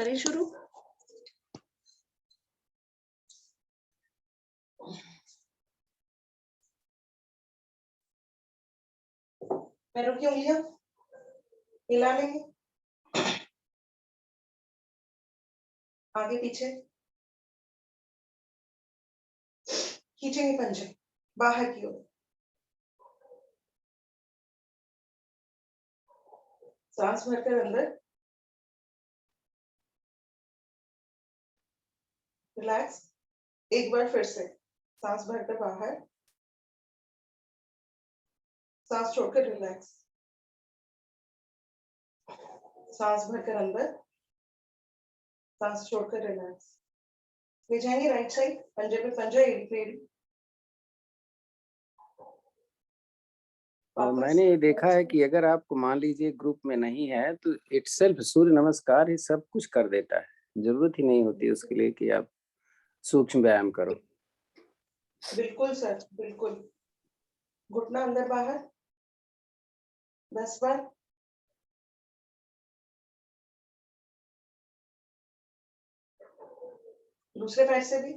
करें शुरू। पैरों की उंगलियां हिला लेंगे, आगे पीछे खींचेंगे पंजे बाहर की ओर। सांस भरकर अंदर, रिलैक्स। एक बार फिर से सांस भरकर बाहर, सांस छोड़कर रिलैक्स। सांस भरकर अंदर, सांस छोड़कर रिलैक्स। ले जाएंगे राइट साइड, पंजे पे पंजा, एड़ी पे एड़ी। मैंने ये देखा है कि अगर आपको मान लीजिए ग्रुप में नहीं है तो इटसेल्फ सूर्य नमस्कार ही सब कुछ कर देता है, जरूरत ही नहीं होती उसके लिए कि आप सूक्ष्म व्यायाम करो। बिल्कुल सर, बिल्कुल। घुटना अंदर बाहर 10 बार। दूसरे पैर से भी।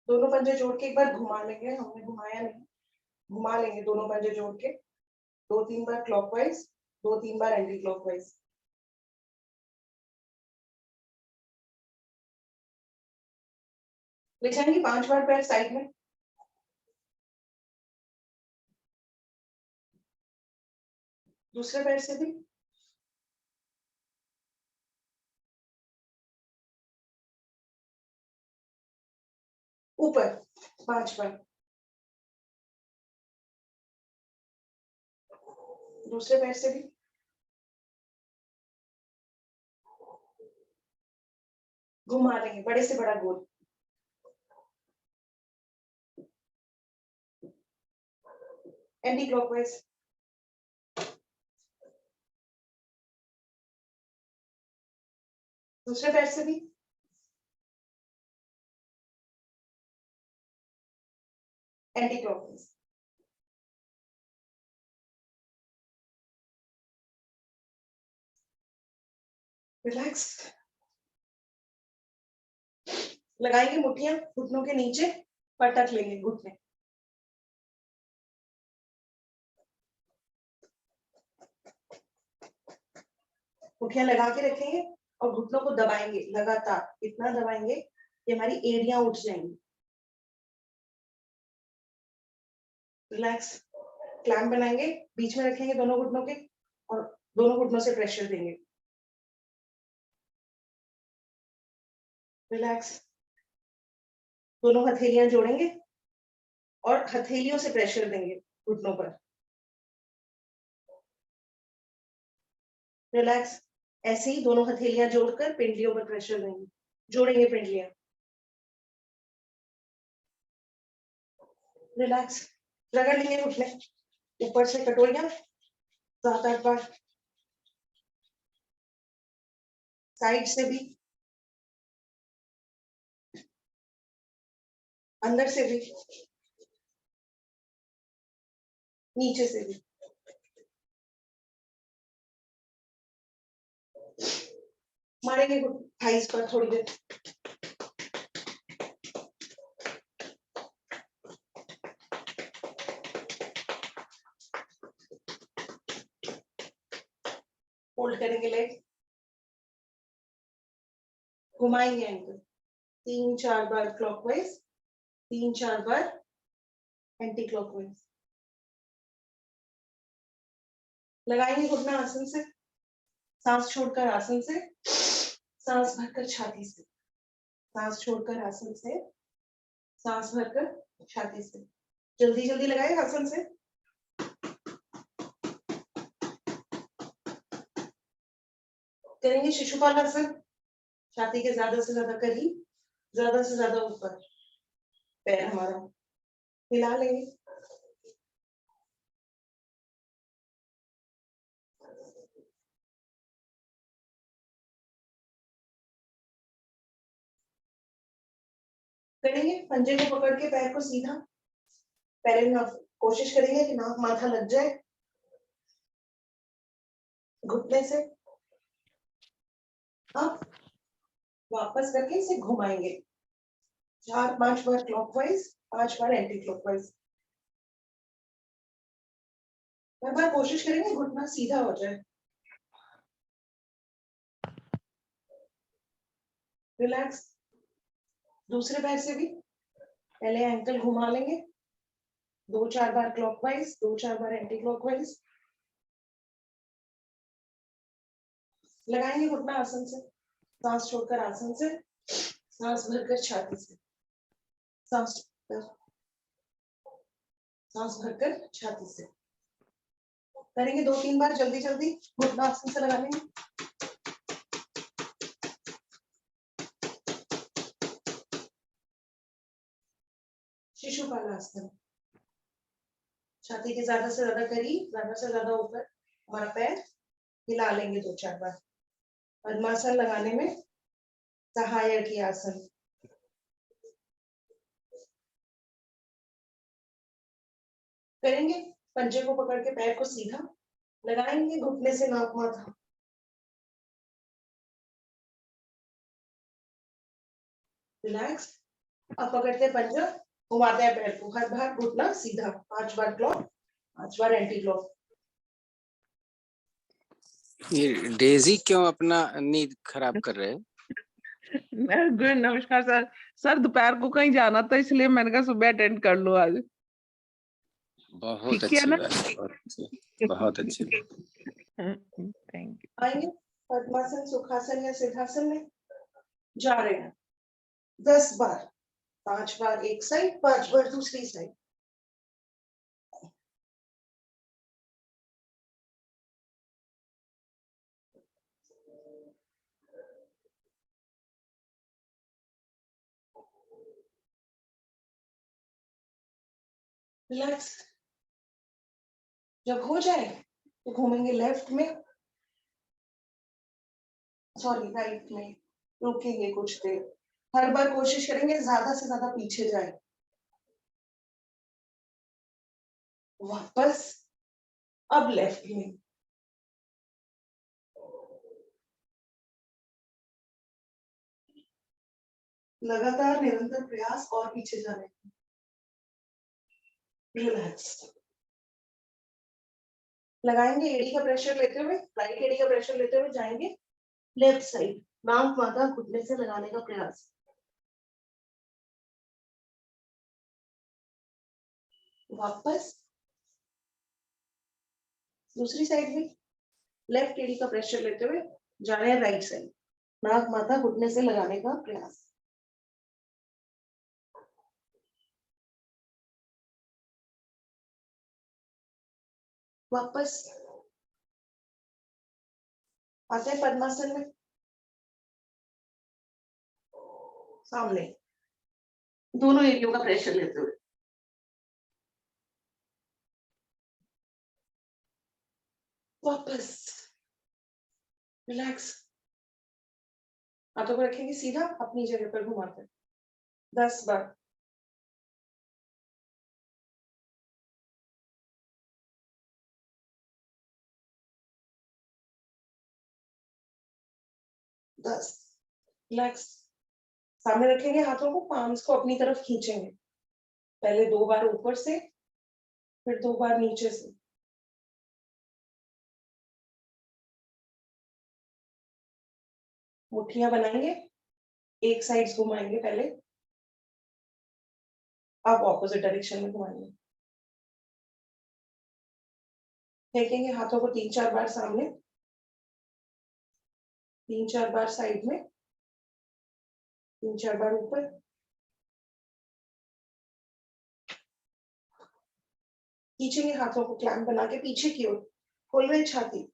दोनों पंजे जोड़ के एक बार घुमा लेंगे, हमने घुमाया नहीं, घुमा लेंगे दोनों पंजे जोड़ के 2-3 बार क्लॉकवाइज, 2-3 बार एंटी क्लॉकवाइज। ले जाएंगे 5 बार पैर साइड में। दूसरे पैर से भी। ऊपर 5 बार। दूसरे पैर से भी। घुमा लेंगे बड़े से बड़ा गोल। Anti clockwise. दूसरे पैर से भी। Anti clockwise. रिलैक्स। लगाएंगे मुट्ठियां घुटनों के नीचे, पटक लेंगे घुटने। मुट्ठियां लगा के रखेंगे और घुटनों को दबाएंगे लगातार, इतना दबाएंगे कि हमारी एड़ियां उठ जाएंगी। रिलैक्स। क्लैंप बनाएंगे, बीच में रखेंगे दोनों घुटनों के और दोनों घुटनों से प्रेशर देंगे। रिलैक्स। दोनों हथेलियां जोड़ेंगे और हथेलियों से प्रेशर देंगे घुटनों पर। रिलैक्स। ऐसे ही दोनों हथेलियां जोड़कर पिंडलियों पर प्रेशर देंगे, जोड़ेंगे पिंडलियां। रिलैक्स। रगड़ लेंगे घुटने, ऊपर से कटोरियां 7-8 बार। साइड से भी, अंदर से भी, नीचे से भी। मारेंगे थाइस पर थोड़ी देर। होल्ड करेंगे लेग, घुमाएंगे एंकल 3-4 बार क्लॉकवाइज, 3-4 बार एंटी क्लॉकवाइज। लगाएंगे घुटना आसन से, सांस छोड़कर आसन से, सांस भरकर छाती से, सांस छोड़कर आसन से, सांस भरकर छाती से। जल्दी जल्दी लगाए आसन से। करेंगे शिशुपाल आसन, छाती के ज्यादा से ज्यादा करीब, ज्यादा से ज्यादा ऊपर पैर हमारा हिला लेंगे। करेंगे पंजे को पकड़ के पैर को सीधा, पहले ना कोशिश करेंगे कि नाक माथा लग जाए घुटने से। अब वापस करके इसे घुमाएंगे 4-5 बार क्लॉकवाइज, 5 बार एंटी क्लॉकवाइज। हर बार कोशिश करेंगे घुटना सीधा हो जाए। रिलैक्स। दूसरे पैर से भी पहले एंकल घुमा लेंगे 2-4 बार क्लॉकवाइज, 2-4 बार एंटी क्लॉकवाइज। लगाएंगे घुटना आसन से, सांस छोड़कर आसन से, सांस भरकर छाती से, सांस भरकर छाती से। करेंगे 2-3 बार, जल्दी जल्दी घुटना आसन से लगा लेंगे। शिशुपालासन। छाती के ज्यादा से ज्यादा करीब, ज्यादा से ज्यादा ऊपर हमारा पैर हिला लेंगे 2-4 बार। पद्मासन लगाने में सहायक आसन। करेंगे पंजे को पकड़ के पैर को सीधा लगाएंगे घुटने से नाक माथा। रिलैक्स। अब पकड़ते हैं पंजा, घुमाते हैं पैर को, हर बार घुटना सीधा, 5 बार क्लॉक, 5 बार एंटी क्लॉक। ये डेजी क्यों अपना नींद खराब कर रहे हैं? नमस्कार सर। सर दोपहर को कहीं जाना था, इसलिए मैंने कहा सुबह अटेंड कर लो आज। बहुत ठीक है अच्छी ना? बात, बहुत अच्छी बात। Thank you. आएंगे पद्मासन, सुखासन या सिद्धासन में जा रहे हैं 10 बार, 5 बार एक साइड, 5 बार दूसरी साइड। रिलैक्स। जब हो जाए तो घूमेंगे लेफ्ट में, सॉरी राइट में, रुकेंगे कुछ देर। हर बार कोशिश करेंगे ज्यादा से ज्यादा पीछे जाए। वापस, अब लेफ्ट में। लगातार निरंतर प्रयास और पीछे जाने का। रिलैक्स। लगाएंगे एड़ी का प्रेशर लेते हुए, राइट एड़ी का प्रेशर लेते हुए जाएंगे लेफ्ट साइड, नाक माथा घुटने से लगाने का प्रयास। वापस दूसरी साइड भी लेफ्ट एड़ी का प्रेशर लेते हुए जा रहे हैं राइट साइड, नाक माथा घुटने से लगाने का प्रयास। वापस आते हैं पद्मासन में, सामने दोनों एरियो का प्रेशर लेते हुए। वापस रिलैक्स। हाथों को रखेंगे सीधा, अपनी जगह पर घुमाते हैं 10 बार। रिलैक्स। सामने रखेंगे हाथों को, पाम्स को अपनी तरफ खींचेंगे, पहले 2 बार ऊपर से, फिर 2 बार नीचे से। मुट्ठियां बनाएंगे, एक साइड घुमाएंगे पहले, अब ऑपोजिट डायरेक्शन में घुमाएंगे। फेंकेंगे हाथों को 3-4 बार सामने, 3-4 बार साइड में, 3-4 बार ऊपर। खींचेंगे हाथों को क्लैंप बना के पीछे की ओर, खोल रहे छाती।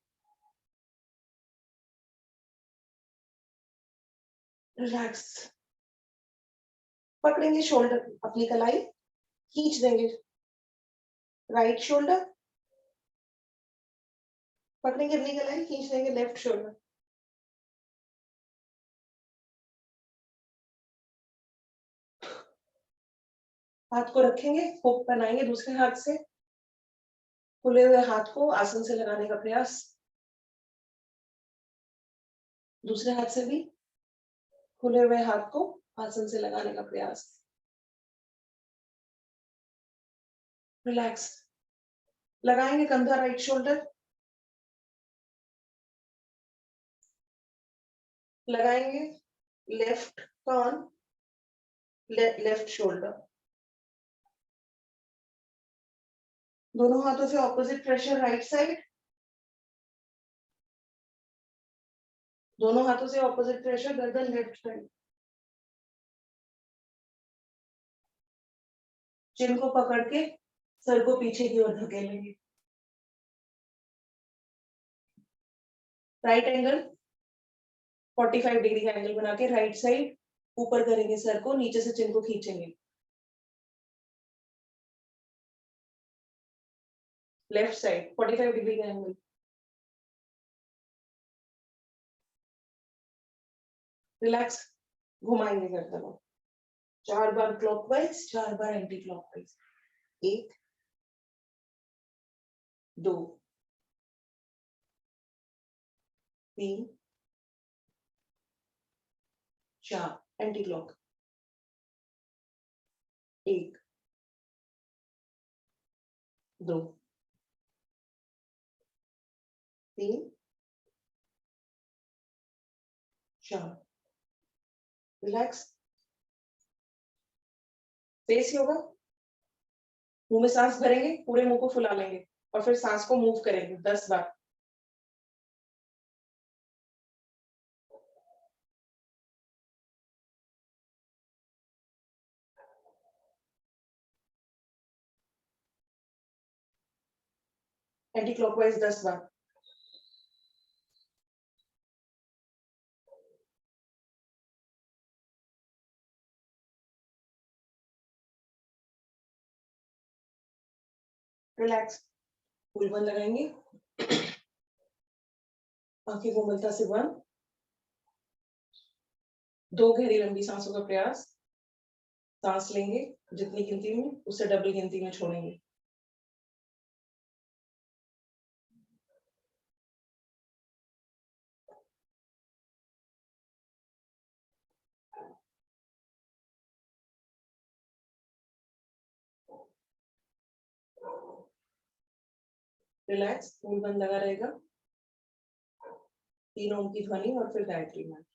रिलैक्स। पकड़ेंगे शोल्डर, अपनी कलाई खींच देंगे, राइट शोल्डर पकड़ेंगे, अपनी कलाई खींच देंगे, लेफ्ट शोल्डर। हाथ को रखेंगे, हुक बनाएंगे दूसरे हाथ से, खुले हुए हाथ को आसन से लगाने का प्रयास, दूसरे हाथ से भी खुले हुए हाथ को आसन से लगाने का प्रयास। रिलैक्स। लगाएंगे कंधा राइट शोल्डर, लगाएंगे लेफ्ट कान लेफ्ट शोल्डर, दोनों हाथों से ऑपोजिट प्रेशर राइट साइड, दोनों हाथों से ऑपोजिट प्रेशर गर्दन लेफ्ट साइड, चिन को पकड़ के सर को पीछे की ओर धकेलेंगे। राइट एंगल 45 डिग्री का एंगल बना के राइट साइड ऊपर करेंगे, सर को नीचे से चिन को खींचेंगे। लेफ्ट साइड 45 डिग्री का एंगल, रिलैक्स। घुमाएंगे गर्दन को 4 बार क्लॉकवाइज, 4 बार anti clockwise. 1 2 3 4 anti clock. 1 2 3 4। Relax. Face yoga. मुंह में सांस भरेंगे, पूरे मुंह को फुला लेंगे और फिर सांस को मूव करेंगे 10 बार। एंटी क्लॉकवाइज 10 बार। रिलैक्स। फूल बंद लगाएंगे, आंखें कोमलता से बंद। 2 गहरी लंबी सांसों का प्रयास। सांस लेंगे जितनी गिनती में, उससे डबल गिनती में छोड़ेंगे। रिलैक्स। फूल बंद लगा रहेगा। 3 ओम की ध्वनि और फिर गायत्री मंत्र।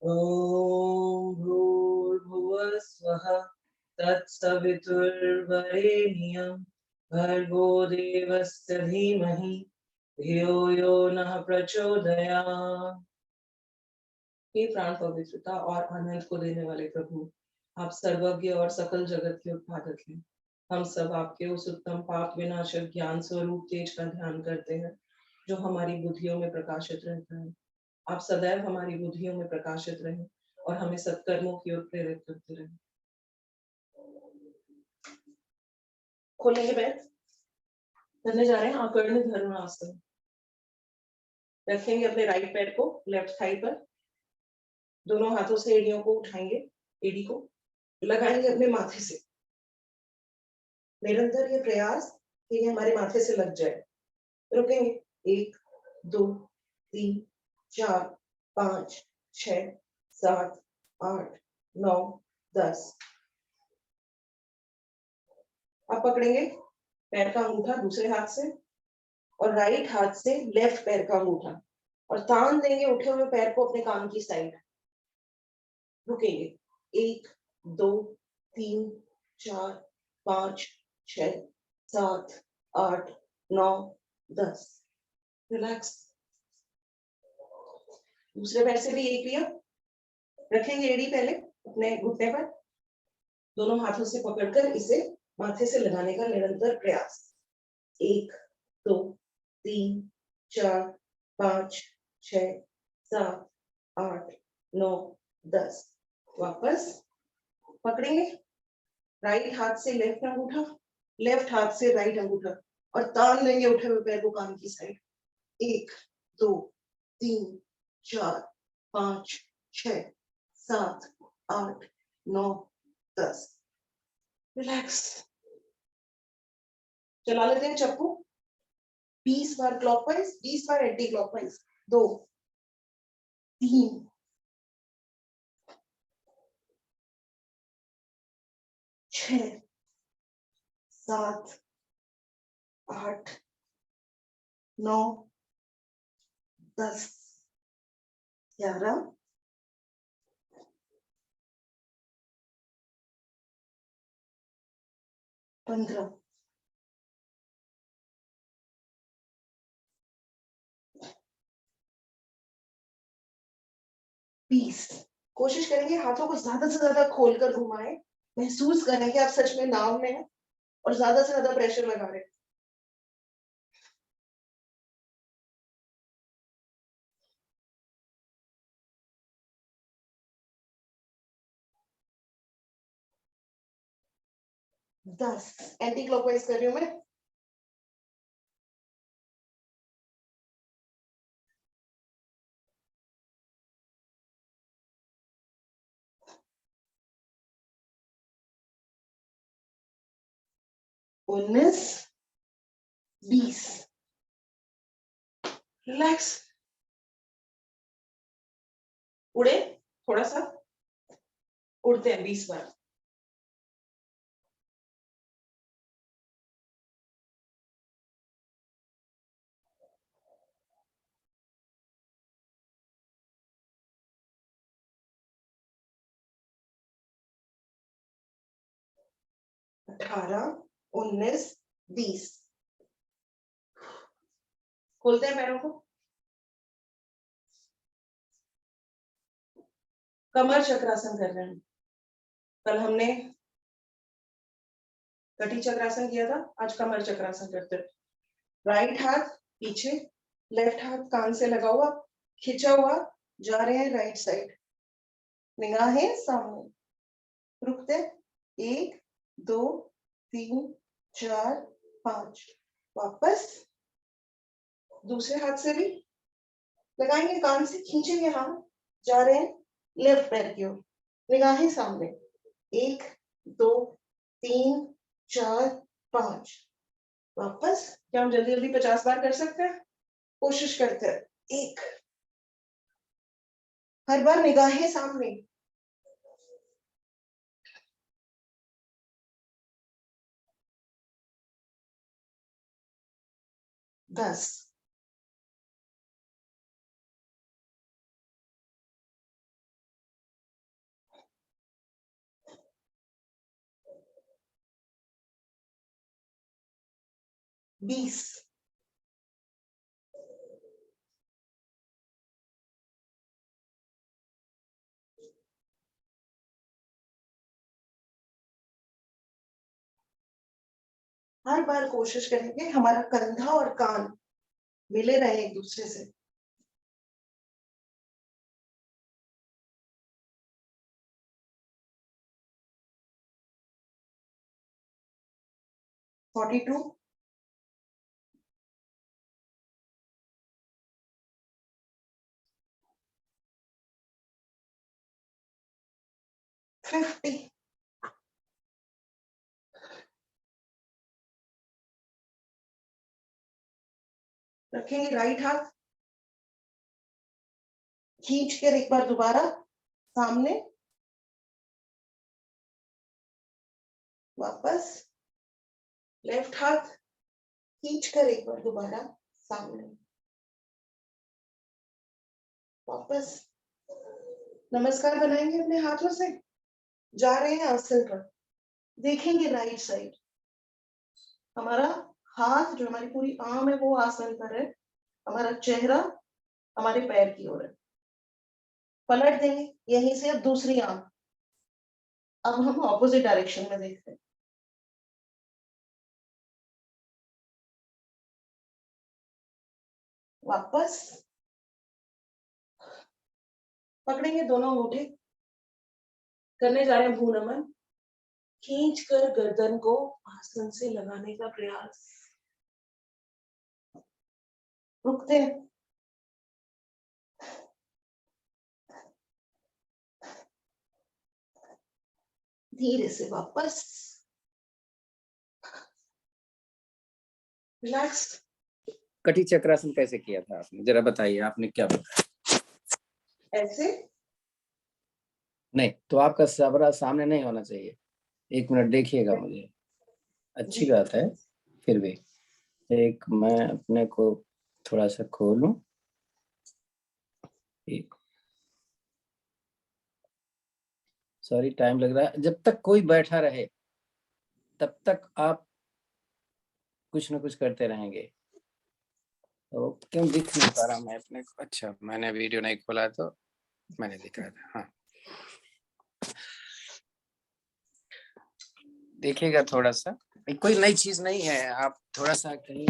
ॐ भूर्भुवः स्वः तत्सवितुर्वरेण्यं भर्गो देवस्य धीमहि धियो यो नः प्रचोदयात्। हे प्राण पवित्रता और आनंद को देने वाले प्रभु, आप सर्वज्ञ और सकल जगत के उत्पादक हैं। हम सब आपके उस उत्तम पाप विनाशक ज्ञान स्वरूप तेज का ध्यान करते हैं जो हमारी बुद्धियों में प्रकाशित रहता है। आप सदैव हमारी बुद्धियों में प्रकाशित रहें और हमें सत्कर्मों की ओर प्रेरित करते रहें। खोलेंगे पैर, करने जा रहे हैं आकर्ण्य धनुरासन। रखेंगे अपने राइट पैर को लेफ्ट थाई पर, दोनों हाथों से एड़ियों को उठाएंगे, एड़ी को लगाएंगे अपने माथे से। निरंतर ये प्रयास कि ये हमारे माथे से लग जाए। रुकेंगे 1 2 3 4 5 6 7 8 9 10। अब पकड़ेंगे पैर का अंगूठा दूसरे हाथ से और राइट हाथ से लेफ्ट पैर का अंगूठा और तान देंगे उठे हुए पैर को अपने कान की साइड। रुकेंगे 1 2 3 4 5 6 7 8 9 10। रिलैक्स। दूसरे पैर से भी यही किया। रखेंगे एड़ी पहले अपने घुटने पर, दोनों हाथों से पकड़कर इसे माथे से लगाने का निरंतर प्रयास। 1 2 3 4 5 6 7 8 9 10। वापस पकड़ेंगे, राइट हाथ से लेफ्ट अंगूठा, लेफ्ट हाथ से राइट अंगूठा और तान लेंगे उठे हुए पैर को कान की साइड। 1 2 3 4 5 6 7 8 9 10। रिलैक्स। चला लेते हैं चप्पू 20 बार क्लॉकवाइज, 20 बार एंटी क्लॉकवाइज। 2 3 6 7 8 9 10 11 15 20। कोशिश करेंगे हाथों को ज्यादा से ज्यादा खोलकर घुमाएं, महसूस करें कि आप सच में नाव में हैं और ज्यादा से ज्यादा प्रेशर लगा रहे हैं। दस। एंटी क्लॉकवाइज कर रही हूं मैं। उन्नीस 20। रिलैक्स। उड़े थोड़ा सा, उड़ते हैं 20 बार। अठारह 19 20। खोलते हैं पैरों को। कमर चक्रासन कर रहे हैं। कल हमने कटी चक्रासन किया था, आज कमर चक्रासन करते हैं। राइट हाथ पीछे, लेफ्ट हाथ कान से लगा हुआ, खिंचा हुआ जा रहे हैं राइट साइड, निगाहें सामने। रुकते 1 2 3 4 5। वापस दूसरे हाथ से भी लगाएंगे, कान से खींचेंगे, हम जा रहे हैं लेफ्ट पैर की ओर, निगाहें सामने। 1 2 3 4 5। वापस। क्या हम जल्दी जल्दी 50 बार कर सकते हैं? कोशिश करते हैं। 1। हर बार निगाहें सामने। 10। 20। हर बार कोशिश करेंगे हमारा कंधा और कान मिले रहे एक दूसरे से। 42। 50। रखेंगे राइट हाथ, खींच कर एक बार दोबारा सामने, वापस लेफ्ट हाथ खींच कर एक बार दोबारा सामने, वापस। नमस्कार बनाएंगे अपने हाथों से, जा रहे हैं आसन पर। देखेंगे राइट साइड, हमारा हाथ जो हमारी पूरी आर्म है वो आसन पर है, हमारा चेहरा हमारे पैर की ओर है। पलट देंगे यहीं से, अब दूसरी आर्म, अब हम ऑपोजिट डायरेक्शन में देखते हैं। वापस पकड़ेंगे दोनों अंगूठे, करने जा रहे हैं भूनमन, खींच कर गर्दन को आसन से लगाने का प्रयास। रुकते हैं, धीरे से वापस, रिलैक्स। कटी चक्रासन कैसे किया था आपने, जरा बताइए, आपने क्या बताया? ऐसे नहीं तो आपका सबरा सामने नहीं होना चाहिए, 1 मिनट देखिएगा मुझे। अच्छी जी। बात है, फिर भी एक मैं अपने को थोड़ा सा खोलूं। एक सॉरी टाइम लग रहा है। जब तक कोई बैठा रहे तब तक आप कुछ ना कुछ करते रहेंगे। तो क्यों दिख नहीं पा रहा मैं अपने को? अच्छा, मैंने वीडियो नहीं खोला तो मैंने दिखाया था। हाँ, देखिएगा थोड़ा सा, कोई नई चीज नहीं है। आप थोड़ा सा कहीं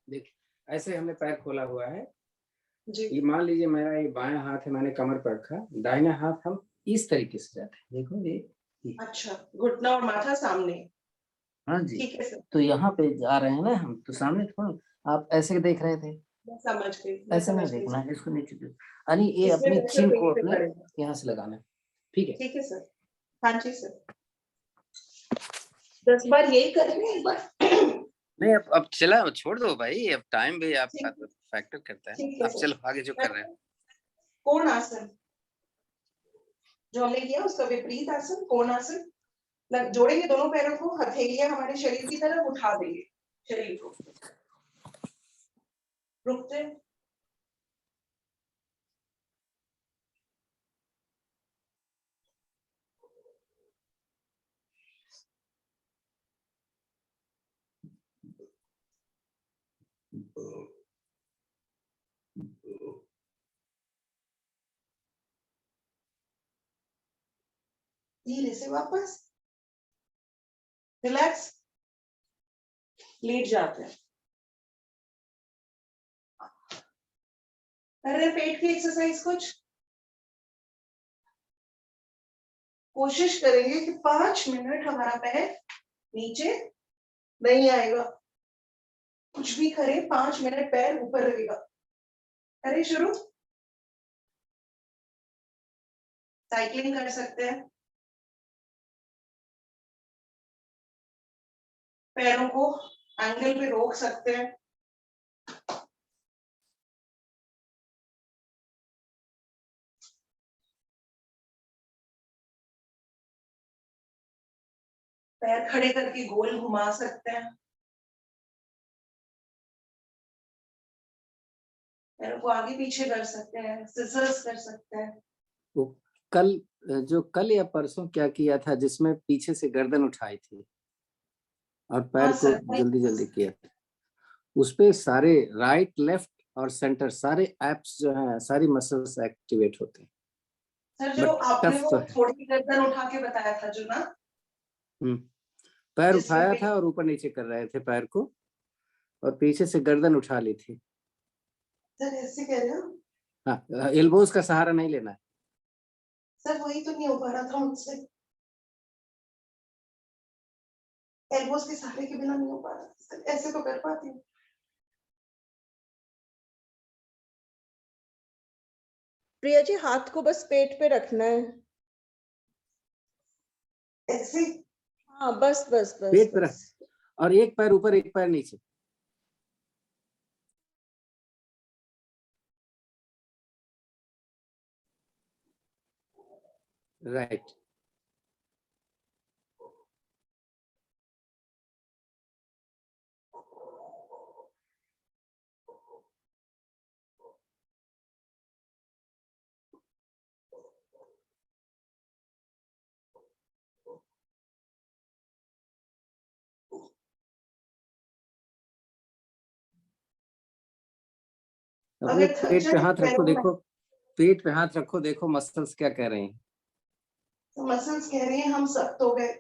देख, ऐसे हमने पैर खोला हुआ है। जी। ये मान लीजिए मेरा ये बायां हाथ है, मैंने कमर पर रखा, दाहिना हाथ हम इस तरीके से जाते हैं, देखो ये। अच्छा, घुटना और माथा सामने। हाँ जी, ठीक है सर, तो यहाँ पे जा रहे हैं ना हम, तो सामने थोड़ा आप ऐसे देख रहे थे, मैं समझ गई, मैं ऐसे नहीं समझ गई देखना सर। है, इसको नीचे यानी ये इसमें अपनी मुझे चिन पेट को पे अपने करेगा। यहाँ से लगाना है। ठीक है, ठीक है सर। हाँ जी सर, 10 बार यही करेंगे एक बार। नहीं अब चला, अब छोड़ दो भाई, अब टाइम भी आपका ठीक, फैक्टर करता है। ठीक है अब सर। चलो आगे जो कर रहे हैं। कोण आसन जो हमने किया उसका विपरीत आसन, कोण आसन। जोड़ेंगे दोनों पैरों को, हथेलियां हमारे शरीर की तरफ उठा देंगे शरीर को। रुकते हैं, धीरे से वापस, रिलैक्स, लेट जाते हैं। कर रहे हैं पेट की एक्सरसाइज कुछ। कोशिश करेंगे कि 5 मिनट हमारा पैर नीचे नहीं आएगा। कुछ भी करें, 5 मिनट पैर ऊपर रहेगा। करें शुरू। साइकिलिंग कर सकते हैं, पैरों को एंगल पे रोक सकते हैं। पैर खड़े करके गोल घुमा सकते हैं, पैरों को आगे पीछे कर सकते हैं, सिजर्स कर सकते हैं। वो कल या परसों क्या किया था, जिसमें पीछे से गर्दन उठाई थी और पैर हाँ को सर, जल्दी जल्दी किया था, उसपे सारे राइट लेफ्ट और सेंटर सारे एप्स जो हैं, सारी मसल्स एक्टिवेट होते हैं। सर जो बट आपने टफ वो तो है। थोड़ी गर्दन उठा के बताया था जो ना, पैर जिसमें उठाया था और ऊपर नीचे कर रहे थे पैर को, और पीछे से गर्दन उठा ली थी। सर ऐसे कह रहे हो? हाँ, एल्बोज का सहारा नहीं लेना है। सर वही तो नहीं हो पा रहा था मुझसे, एल्बोस के सहारे के बिना नहीं हो पा रहा। सर ऐसे तो कर पाती हूँ। प्रिया जी, हाथ को बस पेट पे रखना है। ऐसे हाँ, बस बस बस पेट पे रख, बस। और एक पैर ऊपर एक पैर नीचे। राइट। अपने अगर थक पेट पे जाए हाथ रखो, पैरों में, देखो पेट पे हाथ रखो, देखो मसल्स क्या कह रहे हैं। तो मसल्स कह रही हैं हम सख्त हो गए।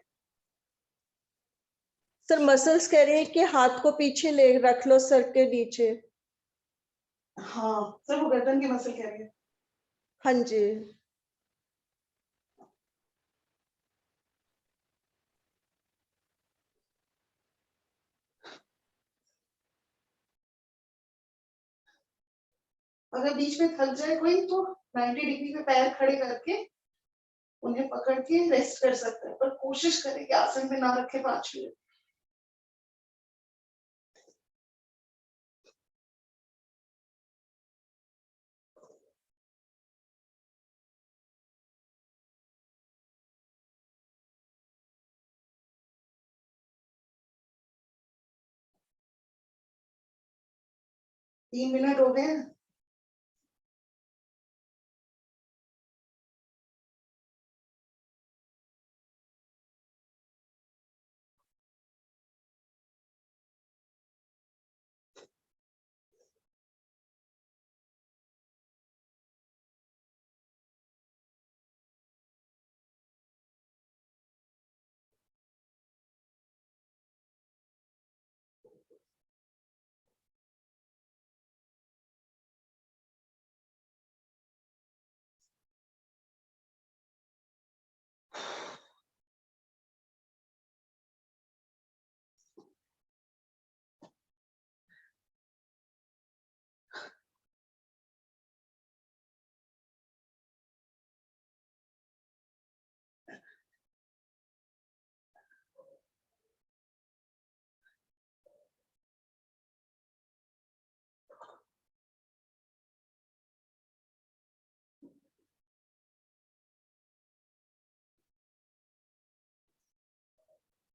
सर मसल्स कह रही है कि हाथ को पीछे ले रख लो सर के नीचे। हाँ सर, वो गर्दन की मसल कह रही है। हाँ जी। अगर बीच में थक जाए कोई तो 90 डिग्री पे पैर खड़े करके उन्हें पकड़ के रेस्ट कर सकता है, पर कोशिश करें कि आसन में ना रखे 5 मिनट। तीन मिनट हो गए हैं।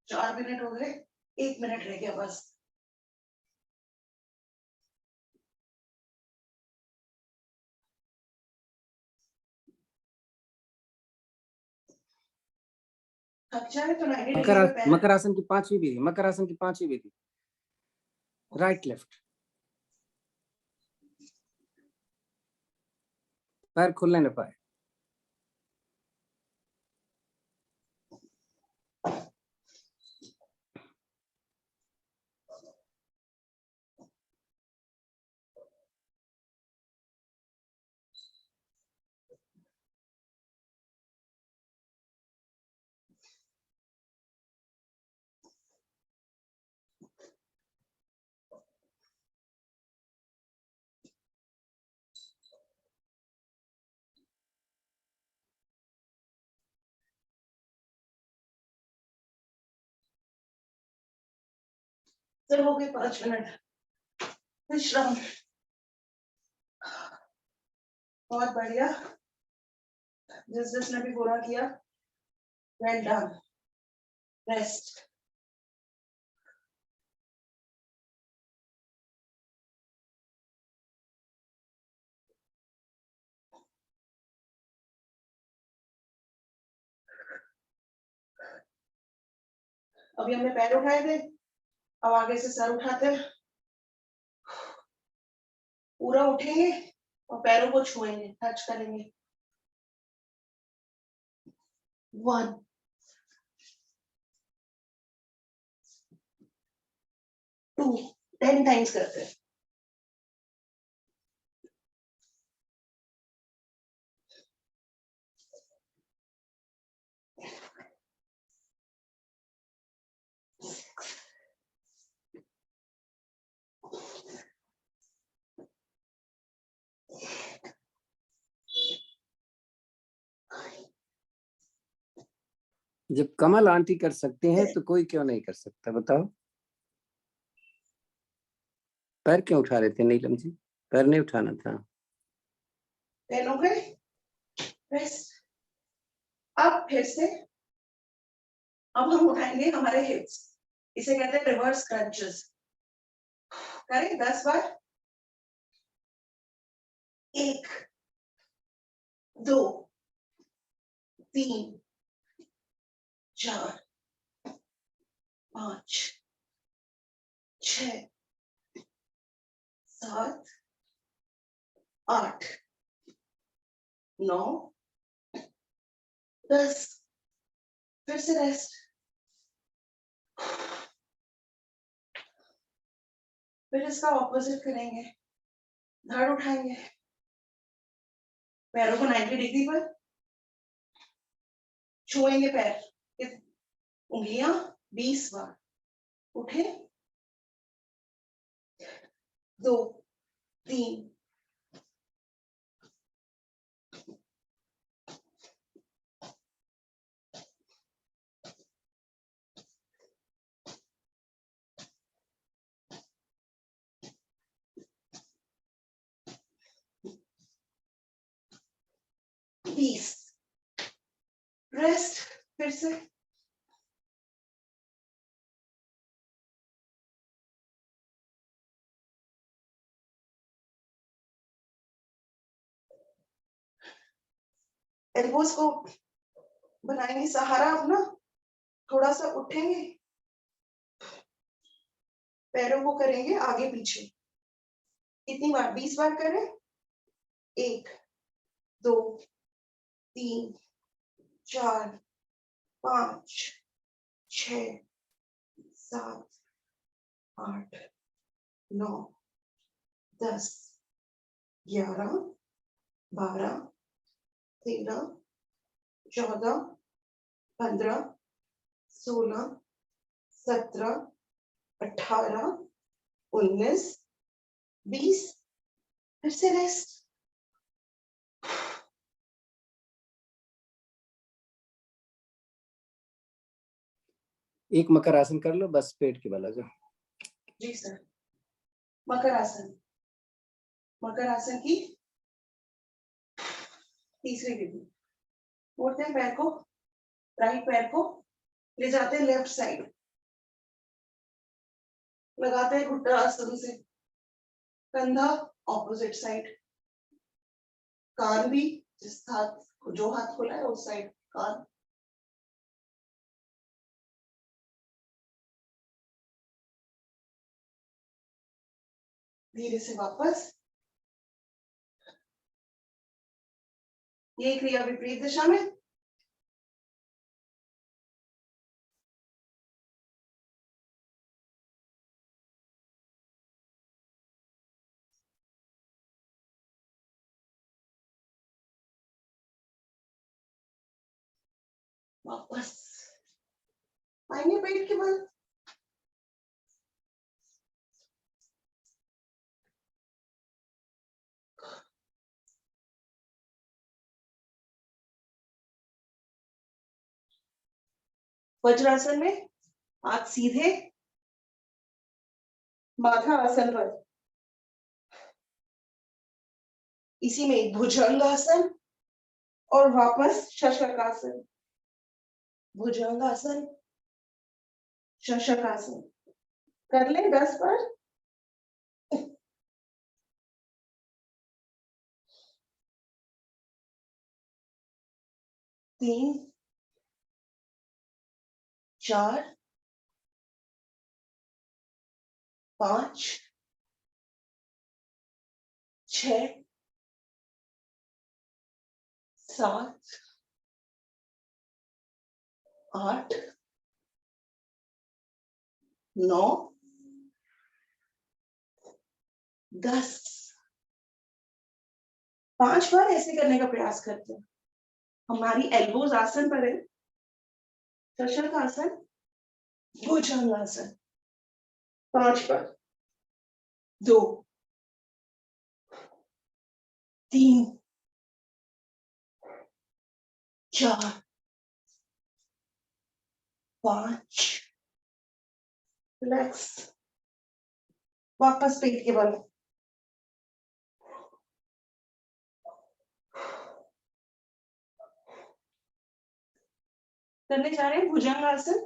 चार मिनट हो गए, 1 मिनट रह गया बस। थक जाए तो 90 डिग्री पे पैर। मकर आसन की 5वीं विधि, मकर आसन की 5वीं विधि, राइट लेफ्ट, पैर खुलने न पाए। सर हो गए 5 मिनट विश्राम। बहुत बढ़िया, जिसने भी पूरा किया, वेल डन। रेस्ट। अभी हमने पैर उठाए थे, अब आगे से सर उठाते हैं, पूरा उठेंगे और पैरों को छुएंगे, टच करेंगे। 1 2 10 टाइम्स करते हैं। जब कमल आंटी कर सकते हैं तो कोई क्यों नहीं कर सकता, बताओ। पैर क्यों उठा रहे थे नीलम जी? पैर नहीं उठाना था। 10 हो गए, रेस्ट। अब फिर से अब हम उठाएंगे हमारे हिप्स, इसे कहते हैं रिवर्स क्रंचेस। करें 10 बार। 1 2 3 4 5 6 7 8 9 10 फिर से रेस्ट, फिर इसका ऑपोजिट करेंगे, धड़ उठाएंगे, पैरों को 90 डिग्री पर छुएंगे, पैर उंगलियां 20 बार, उठे 2 3 20 रेस्ट, फिर से एल्बोस को बनाएंगे सहारा अपना, थोड़ा सा उठेंगे, पैरों को करेंगे आगे पीछे, कितनी बार, 20 बार करें, 1 2 3 4 5 6 7 8 9 10 11 12 13 14 15 16 17 18 19 20 फिर से रेस्ट, एक मकर आसन कर लो बस, पेट के बल आ जाओ। जी सर। मकर आसन, मकर आसन की तीसरी विधि, मोड़ते हैं पैर को, राइट पैर को ले जाते हैं लेफ्ट साइड, लगाते हैं घुटना आसन से, कंधा ऑपोजिट साइड, कान भी जिस हाथ, जो हाथ खुला है उस साइड कान, धीरे से वापस, ये क्रिया विपरीत दिशा में, वापस आएंगे पेट के बल, वज्रासन में हाथ सीधे, माथा आसन पर, इसी में भुजंगासन और वापस शशकासन, भुजंगासन शशकासन कर ले 10 बार, तीन 4 5 6 7 8 9 10, 5 बार ऐसे करने का प्रयास करते हैं, हमारी एल्बोज आसन पर है, शशकासन, भुजंगासन, 5 बार, 2 3 4 5, रिलैक्स, वापस पेट के बल, करने जा रहे हैं भुजंगासन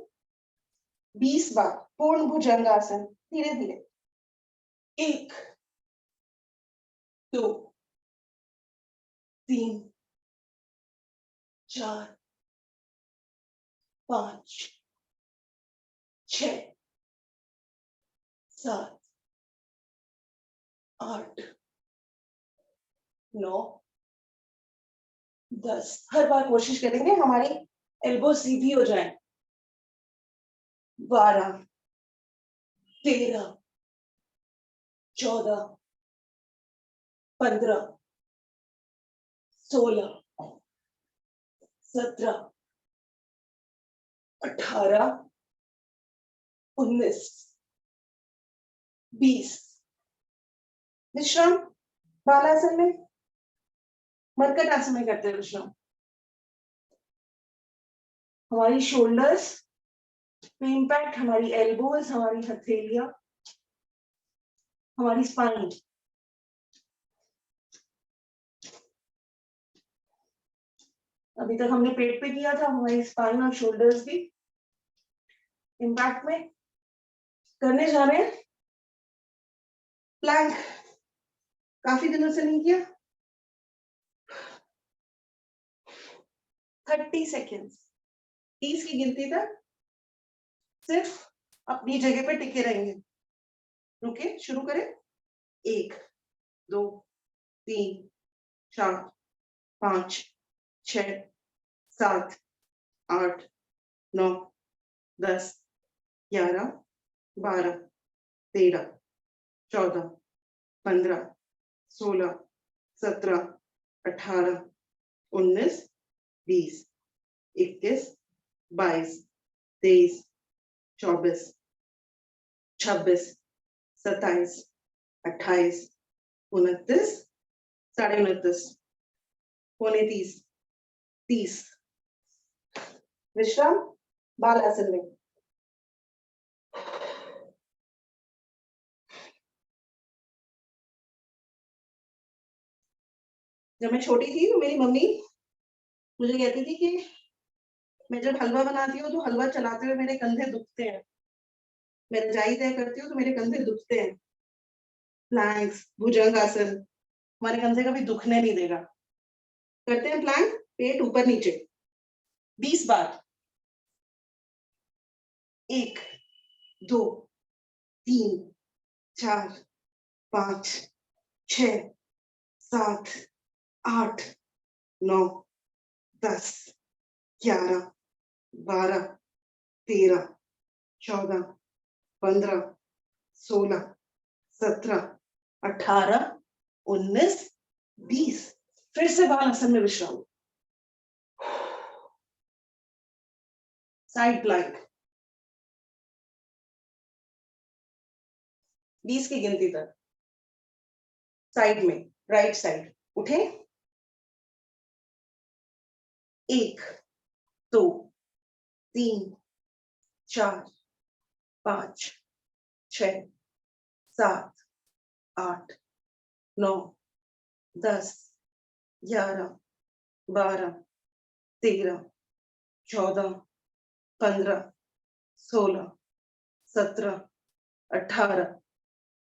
20 बार, पूर्ण भुजंगासन, धीरे धीरे, 1 2 3 4 5 6 7 8 9, 10। हर बार कोशिश करेंगे हमारी एल्बो सीधी हो जाए। 12, 13, 14, 15, 16, 17, 18, 19, 20। विश्राम बालासन में, मरकट आसन में करते हैं विश्राम। हमारी शोल्डर्स पे इम्पैक्ट, हमारी एल्बोज, हमारी हथेलियां, हमारी स्पाइन। अभी तक हमने पेट पे किया था, हमारी स्पाइन और शोल्डर्स भी इम्पैक्ट में। करने जा रहे हैं प्लैंक। काफी दिनों से नहीं किया। 30 सेकेंड्स, 30 की गिनती तक सिर्फ अपनी जगह पे टिके रहेंगे। रुके, शुरू करें। 1, 2, 3, 4, 5, 6, 7, 8, 9, 10, 11, 12, 13, 14, 15, 16, 17, 18, 19, 20, 21, 22, 23, 24, 26, 27, 28, 29, 29.5, पौने 30, 30। विश्राम बालासन में। जब मैं छोटी थी तो मेरी मम्मी मुझे कहती थी कि मैं जब हलवा बनाती हूँ तो हलवा चलाते हुए मेरे कंधे दुखते हैं। मैं रजाई तय करती हूँ तो मेरे कंधे दुखते हैं। प्लैंक्स, भुजंगासन हमारे कंधे कभी दुखने नहीं देगा। करते हैं प्लैंक, पेट ऊपर नीचे 20 बार। 1, 2, 3, 4, 5, 6, 7, 8, 9, 10, 11, 12, 13, 14, 15, 16, 17, 18, 19, 20। फिर से बालासन में विश्राम। साइड प्लैंक 20 की गिनती तक। साइड में, राइट साइड उठे। 1, 2, 3, 4, 5, 6, 7, 8, 9, 10, 11, 12, 13, 14, 15, 16, 17, 18,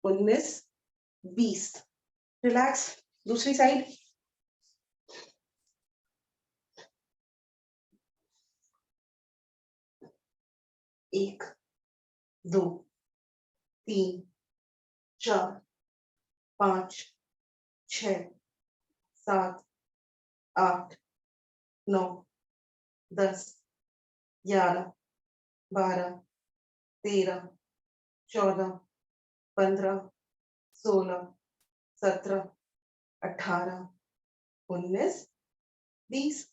19, 20। रिलैक्स। दूसरी साइड। 1, 2, 3, 4, 5, 6, 7, 8, 9, 10, 11, 12, 13, 14, 15, 16, 17, 18, 19, 20।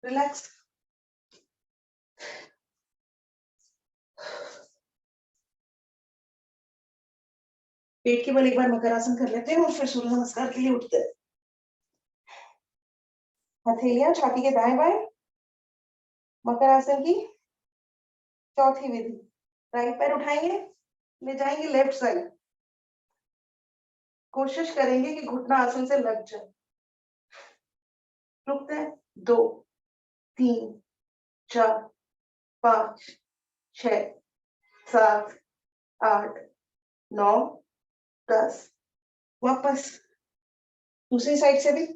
रिलैक्स। पेट के बल एक बार मकर आसन कर लेते हैं और फिर सूर्य नमस्कार के लिए उठते हैं। हथेलियां छाती के दाएं बाएं। मकर आसन की चौथी विधि। राइट पैर उठाएंगे, ले जाएंगे लेफ्ट साइड। कोशिश करेंगे कि घुटना आसन से लग जाए। रुकते हैं। 2, 3, 4, 5, 6, 7, 8, 9, 10। वापस दूसरी साइड से भी।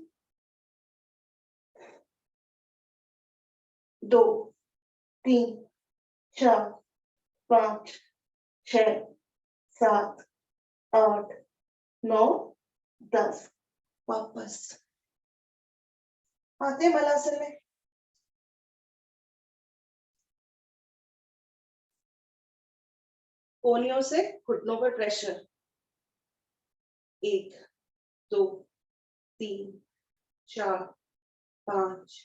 2, 3, 4, 5, 6, 7, 8, 9, 10। वापस आते हैं बलासन में। कोहनियों से घुटनों पर प्रेशर, 1 2 3 4 5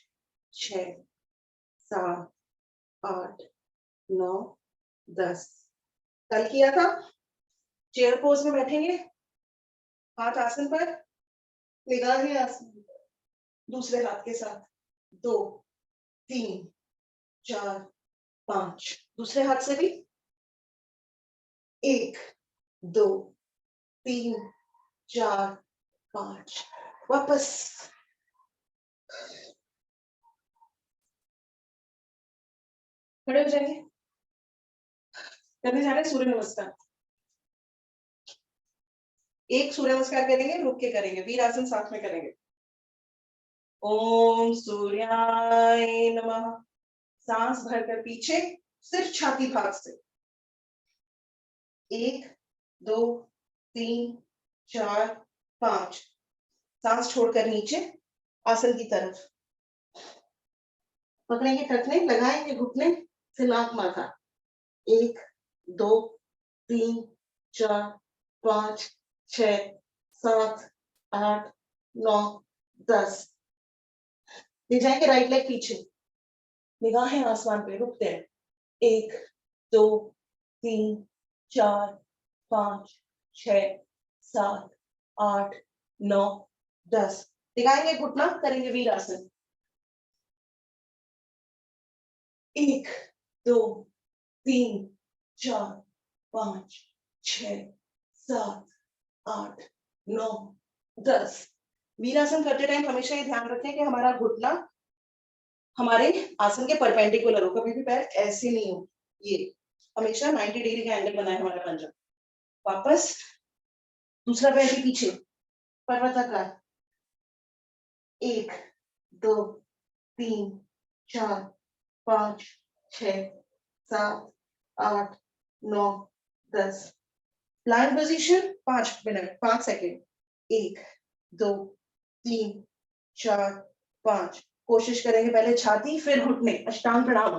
6 7 8 9 10। कल किया था। चेयर पोज में बैठेंगे, हाथ आसन पर, निगाहें आसन पर, दूसरे हाथ के साथ 2 3 4 5, दूसरे हाथ से भी 1 2 3 4 5, वापस। खड़े हो जाएंगे, करने जा रहे हैं सूर्य नमस्कार। एक सूर्य नमस्कार करेंगे, रुक के करेंगे, वीरासन साथ में करेंगे। ओम सूर्याय नमः। सांस भरकर पीछे, सिर्फ छाती भाग से, 1 2 3 4 5, सांस छोड़कर नीचे आसन की तरफ पकड़ेंगे, टखने लगाएंगे, घुटने से नाक माथा, 1 2 3 4 5 6 7 8 9 10। ले जाएंगे राइट लेग पीछे, निगाहें आसमान पे, रुकते हैं, 1 2 3 4 5 6 7 8 9 10। दिखाएंगे घुटना, करेंगे वीरासन, 1 2 3 4 5 6 7 8 9 10। वीरासन करते टाइम हमेशा ये ध्यान रखें कि हमारा घुटना हमारे आसन के परपेंडिकुलर हो, कभी भी पैर ऐसे नहीं हो, ये हमेशा 90 डिग्री का एंगल बनाए हमारा पंजा। वापस दूसरा पैर भी पीछे, पर्वताकार, 1 2 3 4 5 6 7 8 9 10। Plant position 5 minute 5 second, 1 2 3 4 5। कोशिश करेंगे पहले छाती फिर घुटने, अष्टांग प्रणाम।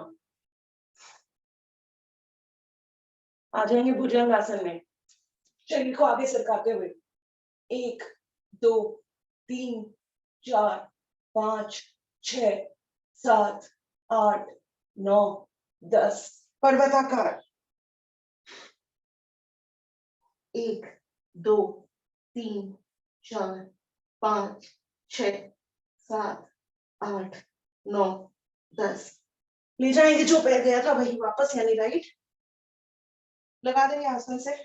आ जाएंगे भुजंग आसन में, शरीर को आगे सरकाते हुए, 1 2 3 4 5 6 7 8 9 10। पर्वताकार, 1 2 3 4 5 6 7 8 9 10। ले जाएंगे जो पैर गया था वही वापस, यानी राइट, लगा देंगे आसन से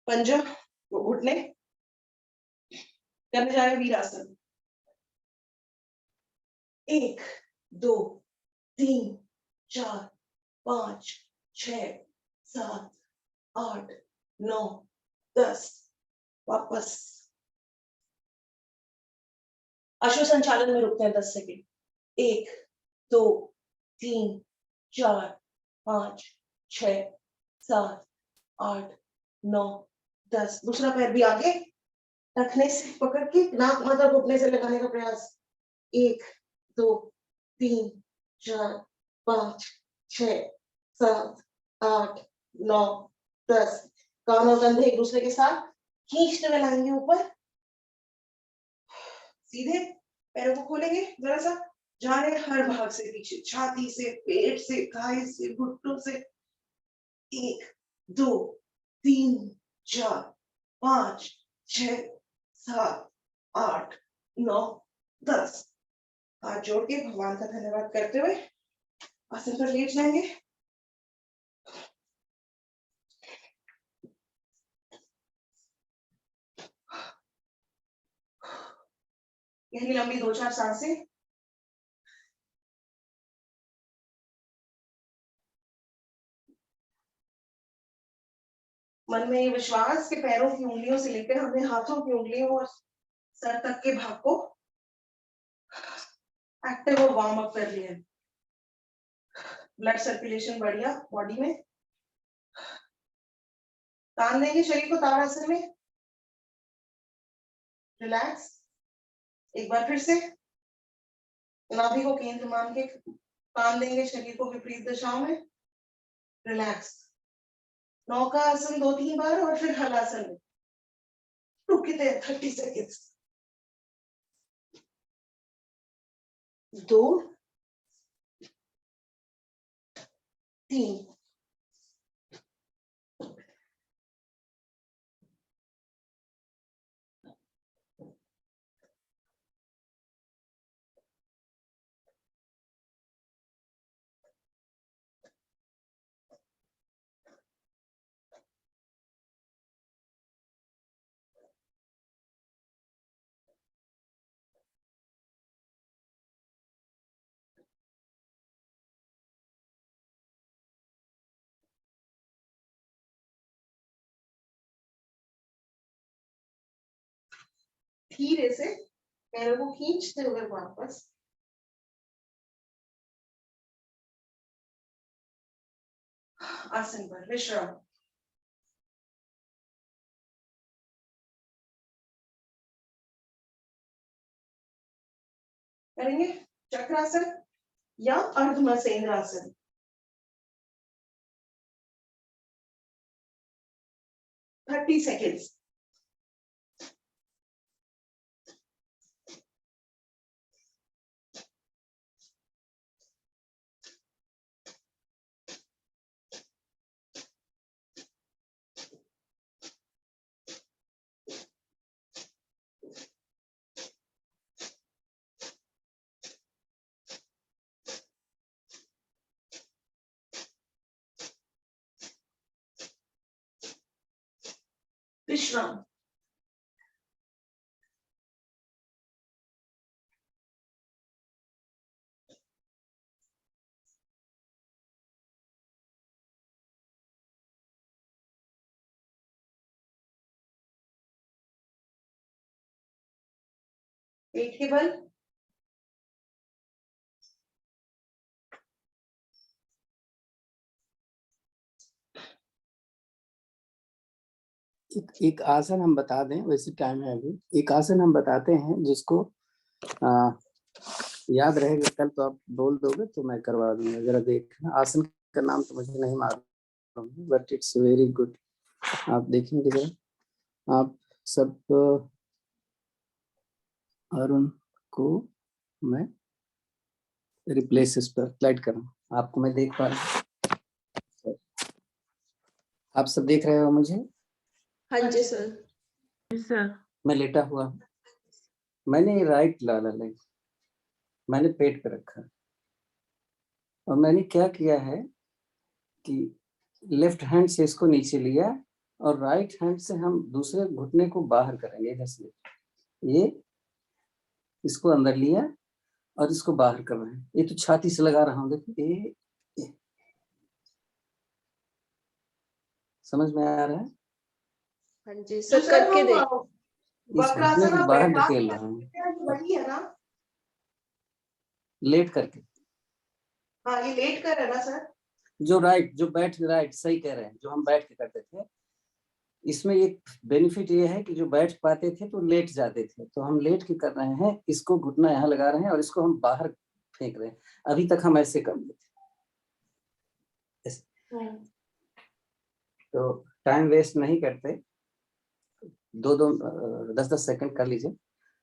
पंजा, घुटने, करने जा रहे हैं वीरासन, 1 2 3 4 5 6 7 8 9 10। वापस अश्व संचालन में रुकते हैं 10 सेकेंड, 1 2 3 4 5 6 7 8 9 10। दूसरा पैर भी आगे, रखने से पकड़ के नाक माथा घुटने से लगाने का प्रयास, 1 2 3 4 5 6 7 8 9 10। कान और कंधे एक दूसरे के साथ खींचते हुए लाएंगे ऊपर, सीधे पैरों को खोलेंगे, जरा सा जा रहे हैं हर भाग से पीछे, छाती से, पेट से, थाई से, घुटनों से, 1 2 3 4 5 6 7 8 9 10। हाथ जोड़ के भगवान का धन्यवाद करते हुए आसन पर लेट जाएंगे। गहरी लंबी 2-4 सांसें। मन में ये विश्वास के पैरों की उंगलियों से लेकर हमने हाथों की उंगलियों और सर तक के भाग को एक्टिव और वार्म अप कर लिया है। ब्लड सर्कुलेशन बढ़िया बॉडी में। तान देंगे शरीर को ताड़ासन में, रिलैक्स। एक बार फिर से नाभि को केंद्र मान के तान देंगे शरीर को विपरीत दिशाओं में, रिलैक्स। नौका आसन 2-3 बार और फिर हलासन में रुकते हैं 30 सेकेंड्स। 2 3 धीरे से पैरों को खींचते हुए वापस। आसन पर विश्राम। करेंगे चक्रासन या अर्धमसेंद्रासन। Thirty seconds. विश्राम। पेट के बल। एक आसन हम बता दें, वैसे टाइम है अभी। एक आसन हम बताते हैं जिसको याद रहेगा कल तो आप बोल दोगे तो मैं करवा दूंगा। जरा देखना, आसन का नाम तो मुझे नहीं मालूम, बट इट्स वेरी गुड। आप देखेंगे जरा, आप सब अरुण को मैं रिप्लेस इस पर स्लाइड कर रहा हूँ, आपको मैं देख पा रहा हूँ। आप सब देख रहे हो मुझे? हाँ जी सर। सर मैं लेटा हुआ हूँ, मैंने राइट लाला लेग मैंने पेट पे रखा और मैंने क्या किया है कि लेफ्ट हैंड से इसको नीचे लिया और राइट हैंड से हम दूसरे घुटने को बाहर करेंगे इधर से। ये इसको अंदर लिया और इसको बाहर कर रहे हैं। ये तो छाती से लगा रहा हूँ, देखो ये समझ में आ रहा है? हाँ जी सर, करके देख। इस घुटने को बाहर ढकेल रहा हूँ वही है ना? लेट करके। हाँ, ये लेट कर है ना सर? जो राइट सही कह रहे हैं, जो हम बैठ के करते थे। इसमें एक बेनिफिट ये है कि जो बैठ पाते थे तो लेट जाते थे, तो हम लेट के कर रहे हैं। इसको घुटना यहाँ लगा रहे हैं और इसको हम बाहर फेंक रहे हैं। अभी तक हम ऐसे कर लेते थे, तो टाइम वेस्ट नहीं करते। 10-10 सेकंड कर लीजिए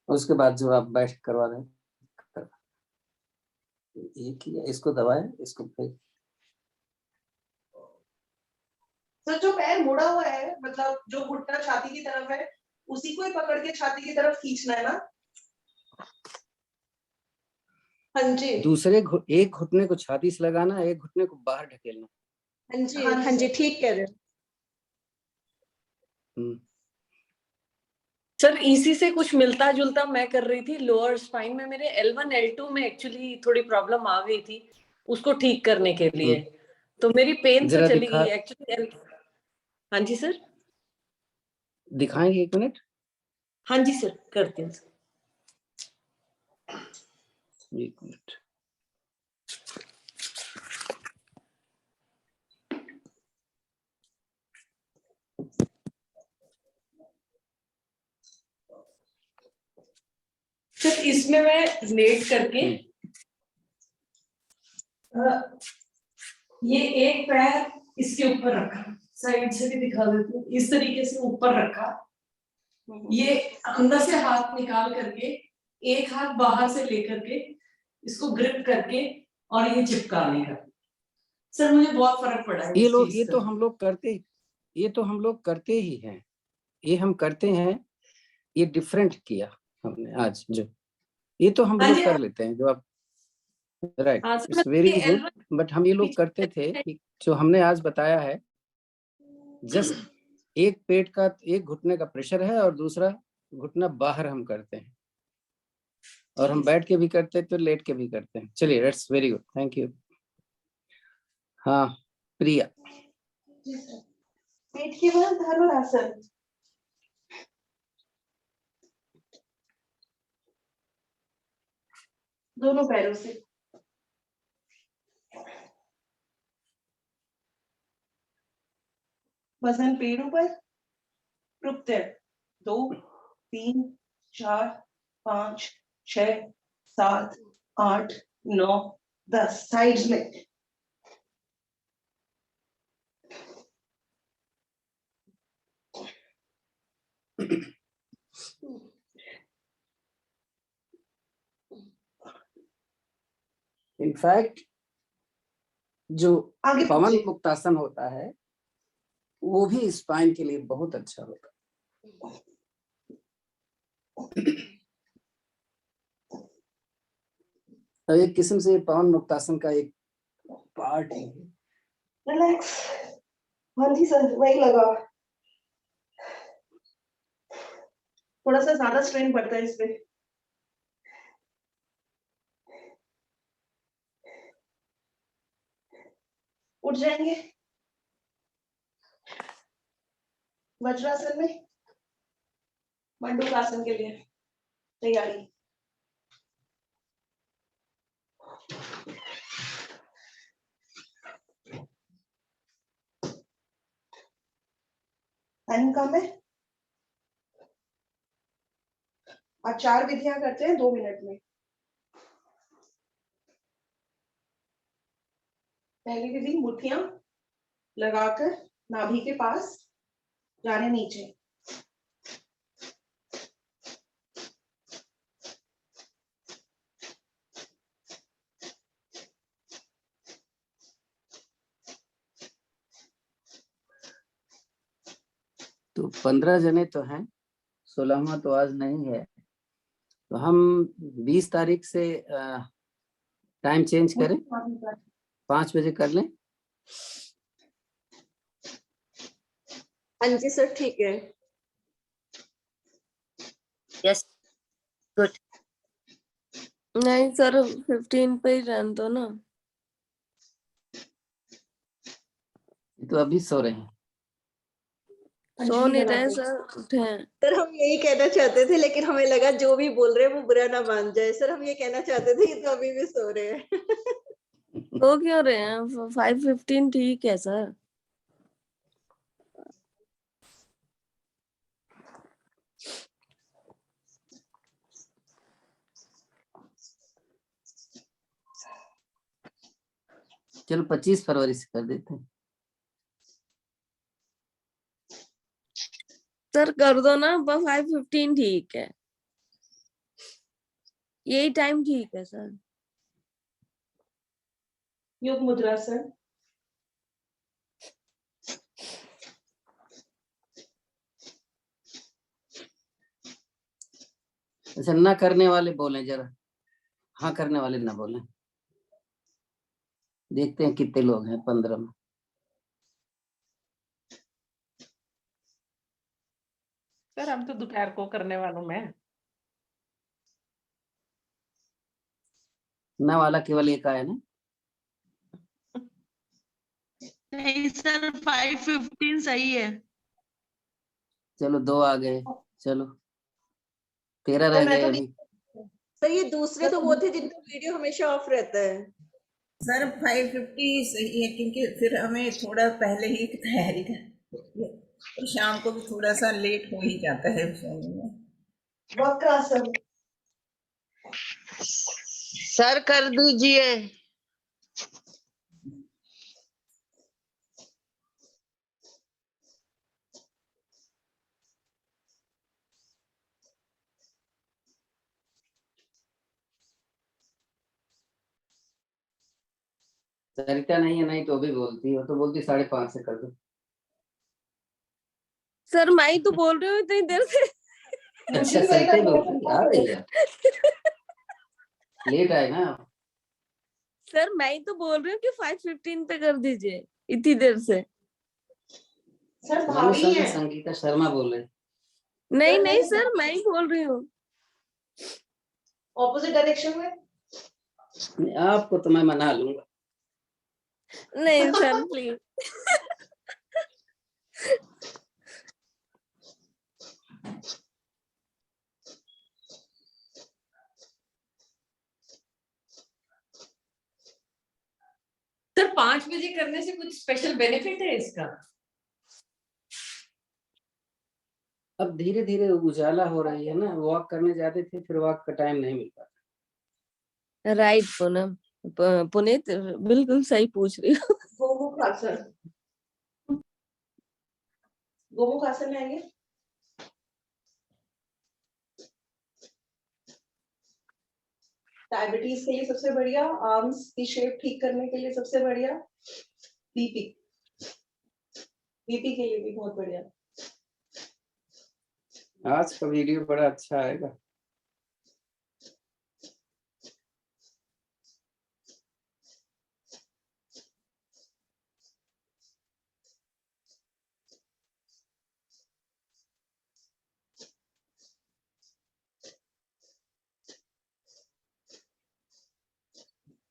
और उसके बाद जो आप बैठ करवा रहे हैं, ये किया, इसको दबाएं, इसको फेंक। सर जो पैर मुड़ा हुआ है, मतलब जो घुटना छाती की तरफ है, उसी को ही पकड़ के छाती की तरफ खींचना है ना? हाँ जी एक घुटने को छाती से लगाना, एक घुटने को बाहर ढकेलना। हाँ जी हाँ जी, ठीक कह रहे हो। सर इसी से कुछ मिलता जुलता मैं कर रही थी। लोअर स्पाइन में मेरे L1 L2 में एक्चुअली थोड़ी प्रॉब्लम आ गई थी, उसको ठीक करने के लिए। तो मेरी पेन तो चली गई एक्चुअली। हाँ जी सर, दिखाएंगे 1 मिनट? हाँ जी सर, करती हूँ। 1 मिनट। सर इसमें मैं लेट करके ये एक पैर इसके ऊपर रखा, साइड से भी दिखा देती हूँ, इस तरीके से ऊपर रखा, ये अंदर से हाथ निकाल करके एक हाथ बाहर से लेकर के इसको ग्रिप करके और ये चिपकाने का। सर मुझे बहुत फर्क पड़ा है ये तो हम लोग करते ही हैं, ये हम करते हैं, ये डिफरेंट किया हमने आज जो, ये तो हम लोग कर लेते हैं जो आप, right, it's very good, but हम ये लोग करते थे कि जो हमने आज बताया है, जस्ट एक पेट का, एक घुटने का प्रेशर है और दूसरा घुटना बाहर हम करते हैं, और हम बैठ के भी करते हैं तो लेट के भी करते हैं। चलिए, that's very good, thank you. हाँ प्रिया। पेट के बल धनुरासन। दोनों पैरों से वजन पेड़ों पर, प्रत्यय 2 3 4 5 6 7 8 9 10 साइड में। इनफैक्ट जो आगे पवन पीछे। मुक्तासन होता है वो भी स्पाइन के लिए बहुत अच्छा होता है। तो एक किस्म से पवन मुक्तासन का एक पार्ट है। रिलैक्स। हाँ जी सर, वही लगा, थोड़ा सा ज्यादा स्ट्रेन पड़ता है इसमें। उठ जाएंगे वज्रासन में, मंडूकासन के लिए तैयारी। टाइम कम है, आज 4 विधियां करते हैं 2 मिनट में। पहली विधि, मुट्ठियां लगाकर नाभि के पास जाने नीचे। तो 15 जने तो हैं, 16वां तो आज नहीं है, तो हम 20 तारीख से टाइम चेंज करें, 5 बजे कर लें। हाँ जी सर, ठीक है। Yes good. नहीं सर, 15 पे ही रहने दो ना। तो अभी सो रहे हैं। सो नहीं रहे सर, उठे हैं। सर हम यही कहना चाहते थे, लेकिन हमें लगा जो भी बोल रहे हैं वो बुरा ना मान जाए। सर हम ये कहना चाहते थे, ये तो अभी भी सो रहे हैं। सो क्यों रहे हैं? 5:15 ठीक है सर। चलो 25 फरवरी से कर देते हैं। सर कर दो ना, 5:15 ठीक है, यही टाइम ठीक है सर। योग मुद्रासन। अच्छा, ना करने वाले बोले जरा, हाँ करने वाले ना बोले। देखते हैं कितने लोग हैं 15 में। सर हम तो दोपहर को करने वालों में। ना वाला केवल एक आया ना। नहीं सर 5:15 सही है। चलो 2 आ गए, चलो 13 रह गए अभी। सर ये दूसरे तो वो थे जिनका वीडियो हमेशा ऑफ रहता है। सर 5:50 सही है, क्योंकि फिर हमें थोड़ा पहले ही तैयारी कर, तो शाम को भी थोड़ा सा लेट हो ही जाता है सोने में। वक्रासन। सर कर दीजिए। सरिता नहीं है, नहीं तो भी बोलती, वो तो बोलती 5:30 से कर दो। सर मैं ही तो बोल रही हूँ इतनी देर से। अच्छा, मुझे भी सरिता ही लगा बोल रही, आ रही है, लेट आए ना आप। सर मैं ही तो बोल रही हूँ कि 5:15 पे कर दीजिए इतनी देर से। सर मैंने भाभी समझा है, संगीता शर्मा बोल रही। नहीं सर, नहीं मैं- सर मैं ही बोल रही हूँ। ऑपोजिट डायरेक्शन में। नहीं, आपको तो मैं मना लूंगा। नहीं सर प्लीज। सर 5 बजे करने से कुछ स्पेशल बेनिफिट है इसका? अब धीरे धीरे उजाला हो रही है ना, वॉक करने जाते थे, फिर वॉक का टाइम नहीं मिल पाता। राइट पूनम, पुनीत बिल्कुल सही पूछ रही हो। गोमुख आसन, गोमुख आसन में आएंगे। डायबिटीज के लिए सबसे बढ़िया, आर्म्स की शेप ठीक करने के लिए सबसे बढ़िया, बीपी के लिए भी बहुत बढ़िया। आज का वीडियो बड़ा अच्छा आएगा।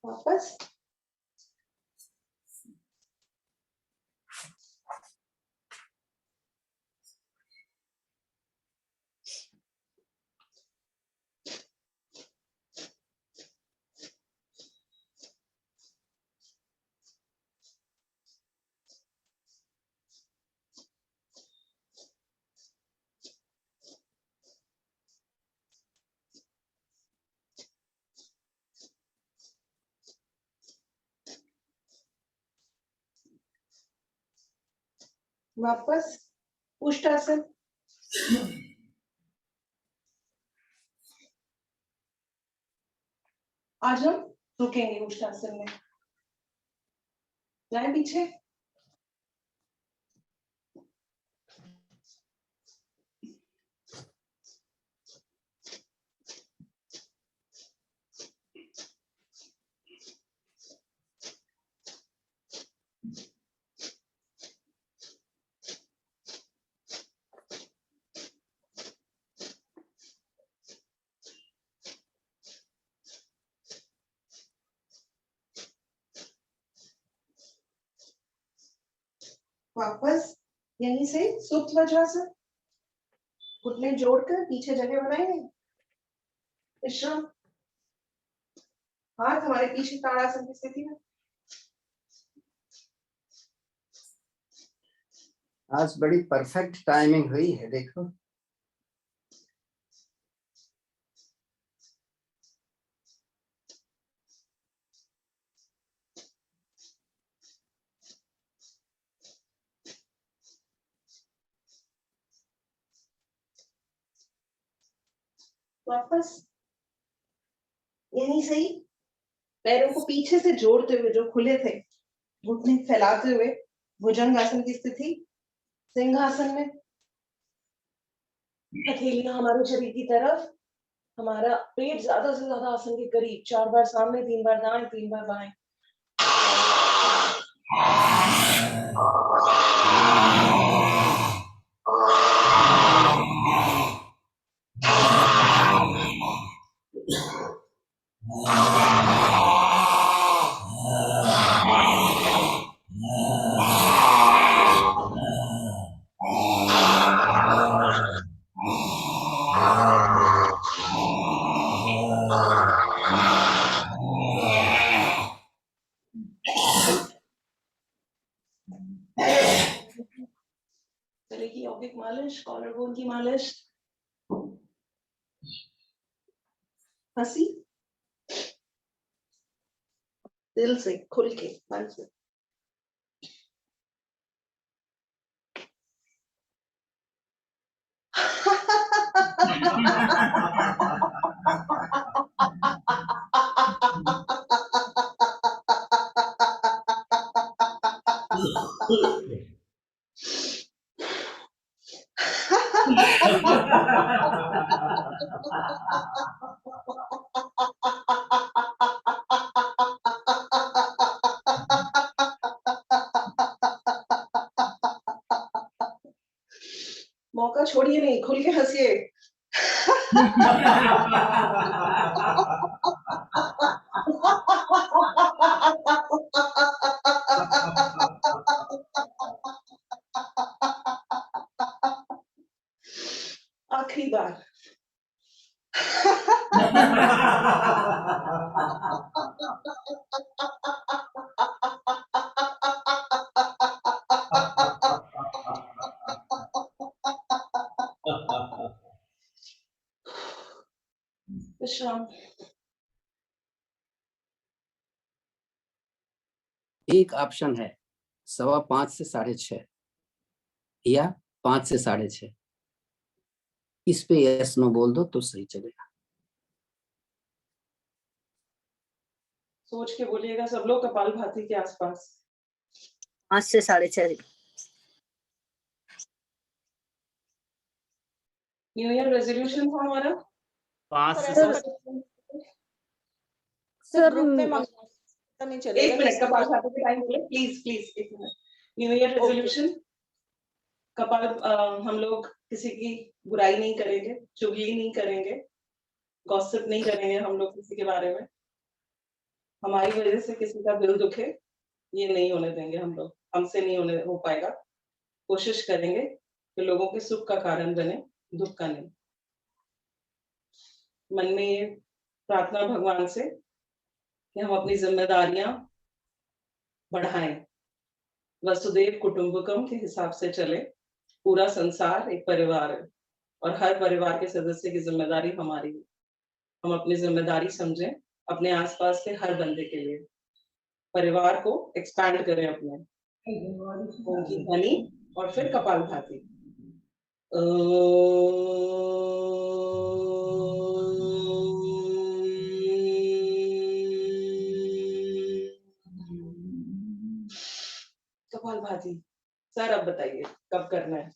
वापस वापस उष्टासन। आज हम रुकेंगे उष्टासन में, जाए पीछे। वापस यहीं से सुप्त वज्रासन, घुटने जोड़कर पीछे जगह बनाएंगे, विश्राम, हाथ हमारे पीछे ताड़ासन की स्थिति में। आज बड़ी परफेक्ट टाइमिंग हुई है, देखो। वापस यहीं से ही पैरों को पीछे से जोड़ते हुए, जो खुले थे, घुटने फैलाते हुए भुजंगासन की स्थिति, सिंहासन में, हथेलियां हमारे शरीर की तरफ, हमारा पेट ज्यादा से ज्यादा आसन के करीब, 4 बार सामने, 3 बार दाएं, 3 बार बाएं। गले की यौगिक मालिश, कॉलर बोन की मालिश, हंसी दिल से, खुल के, मन से। मौका छोड़िए नहीं, खुल के हंसिए। आखिरी बार। विश्राम। एक ऑप्शन है 5:15 से 6:30 या 5 से 6:30। इस पे यस नो बोल दो तो सही चलेगा। सोच के बोलिएगा सब लोग, कपालभाति के आसपास। 5 से 6:30। न्यू ईयर रेजोल्यूशन था हमारा 5 से सर 7। सर ग्रुप में पता नहीं चलेगा। एक मिनट, कपालभाति के टाइम पे प्लीज प्लीज एक मिनट। न्यू ईयर रेजोल्यूशन हम लोग किसी की बुराई नहीं करेंगे, चुगली नहीं करेंगे, गॉसिप नहीं करेंगे हम लोग किसी के बारे में। हमारी वजह से किसी का दिल दुखे, ये नहीं होने देंगे हम लोग, हमसे नहीं हो पाएगा। कोशिश करेंगे कि लोगों के सुख का कारण बने, दुख का नहीं। मन में ये प्रार्थना भगवान से कि हम अपनी जिम्मेदारियां बढ़ाएं, वसुदेव कुटुंबकम के हिसाब से चले। पूरा संसार एक परिवार है और हर परिवार के सदस्य की जिम्मेदारी हमारी है। हम अपनी जिम्मेदारी समझें अपने आसपास के हर बंदे के लिए। परिवार को एक्सपैंड करें अपने। उनकी ध्वनि और फिर कपालभाति। कपालभाति। सर अब बताइए कब करना है?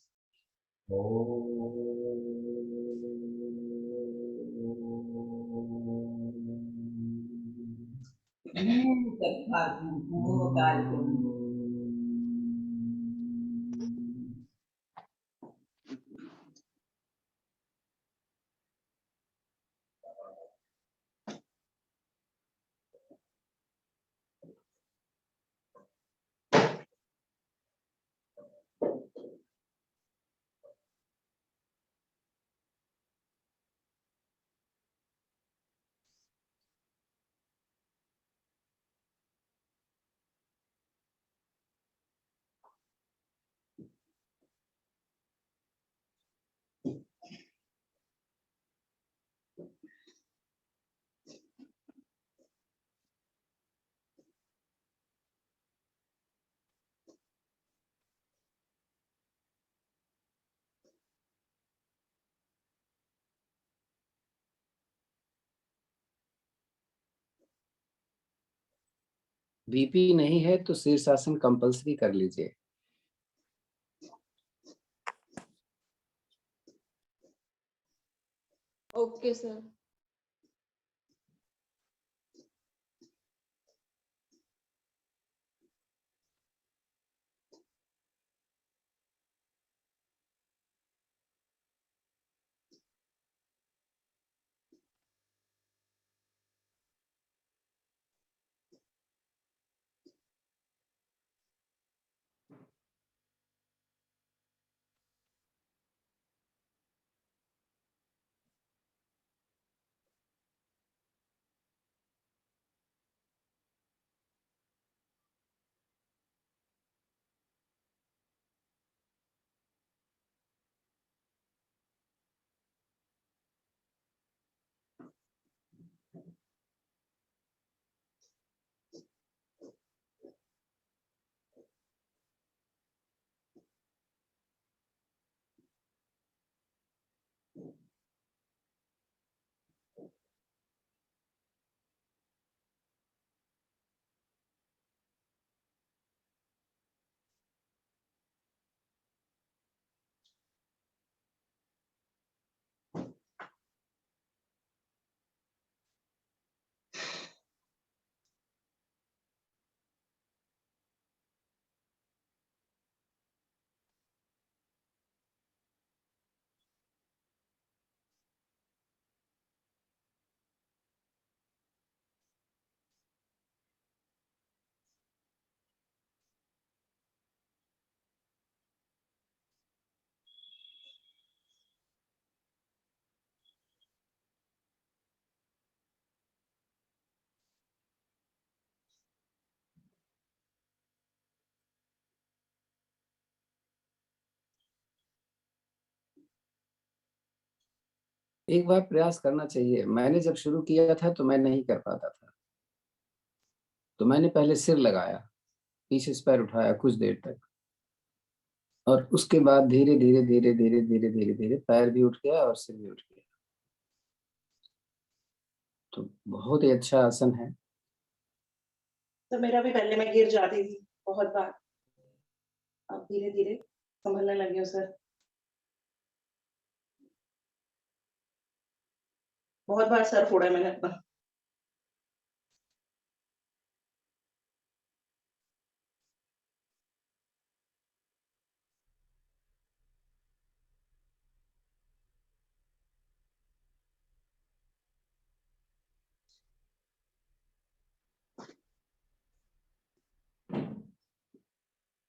बीपी नहीं है तो शीर्षासन कंपल्सरी कर लीजिए। Okay sir. एक बार प्रयास करना चाहिए। मैंने जब शुरू किया था तो मैं नहीं कर पाता था, तो मैंने पहले सिर लगाया, पीछे से पैर उठाया कुछ देर तक, और उसके बाद धीरे धीरे धीरे धीरे धीरे धीरे धीरे पैर भी उठ गया और सिर भी उठ गया। तो बहुत ही अच्छा आसन है। तो मेरा भी पहले मैं गिर जाती थी बहुत बार, अब धीरे धीरे संभलने लगी हूँ सर। बहुत बार सर फोड़ा है मैंने अपना।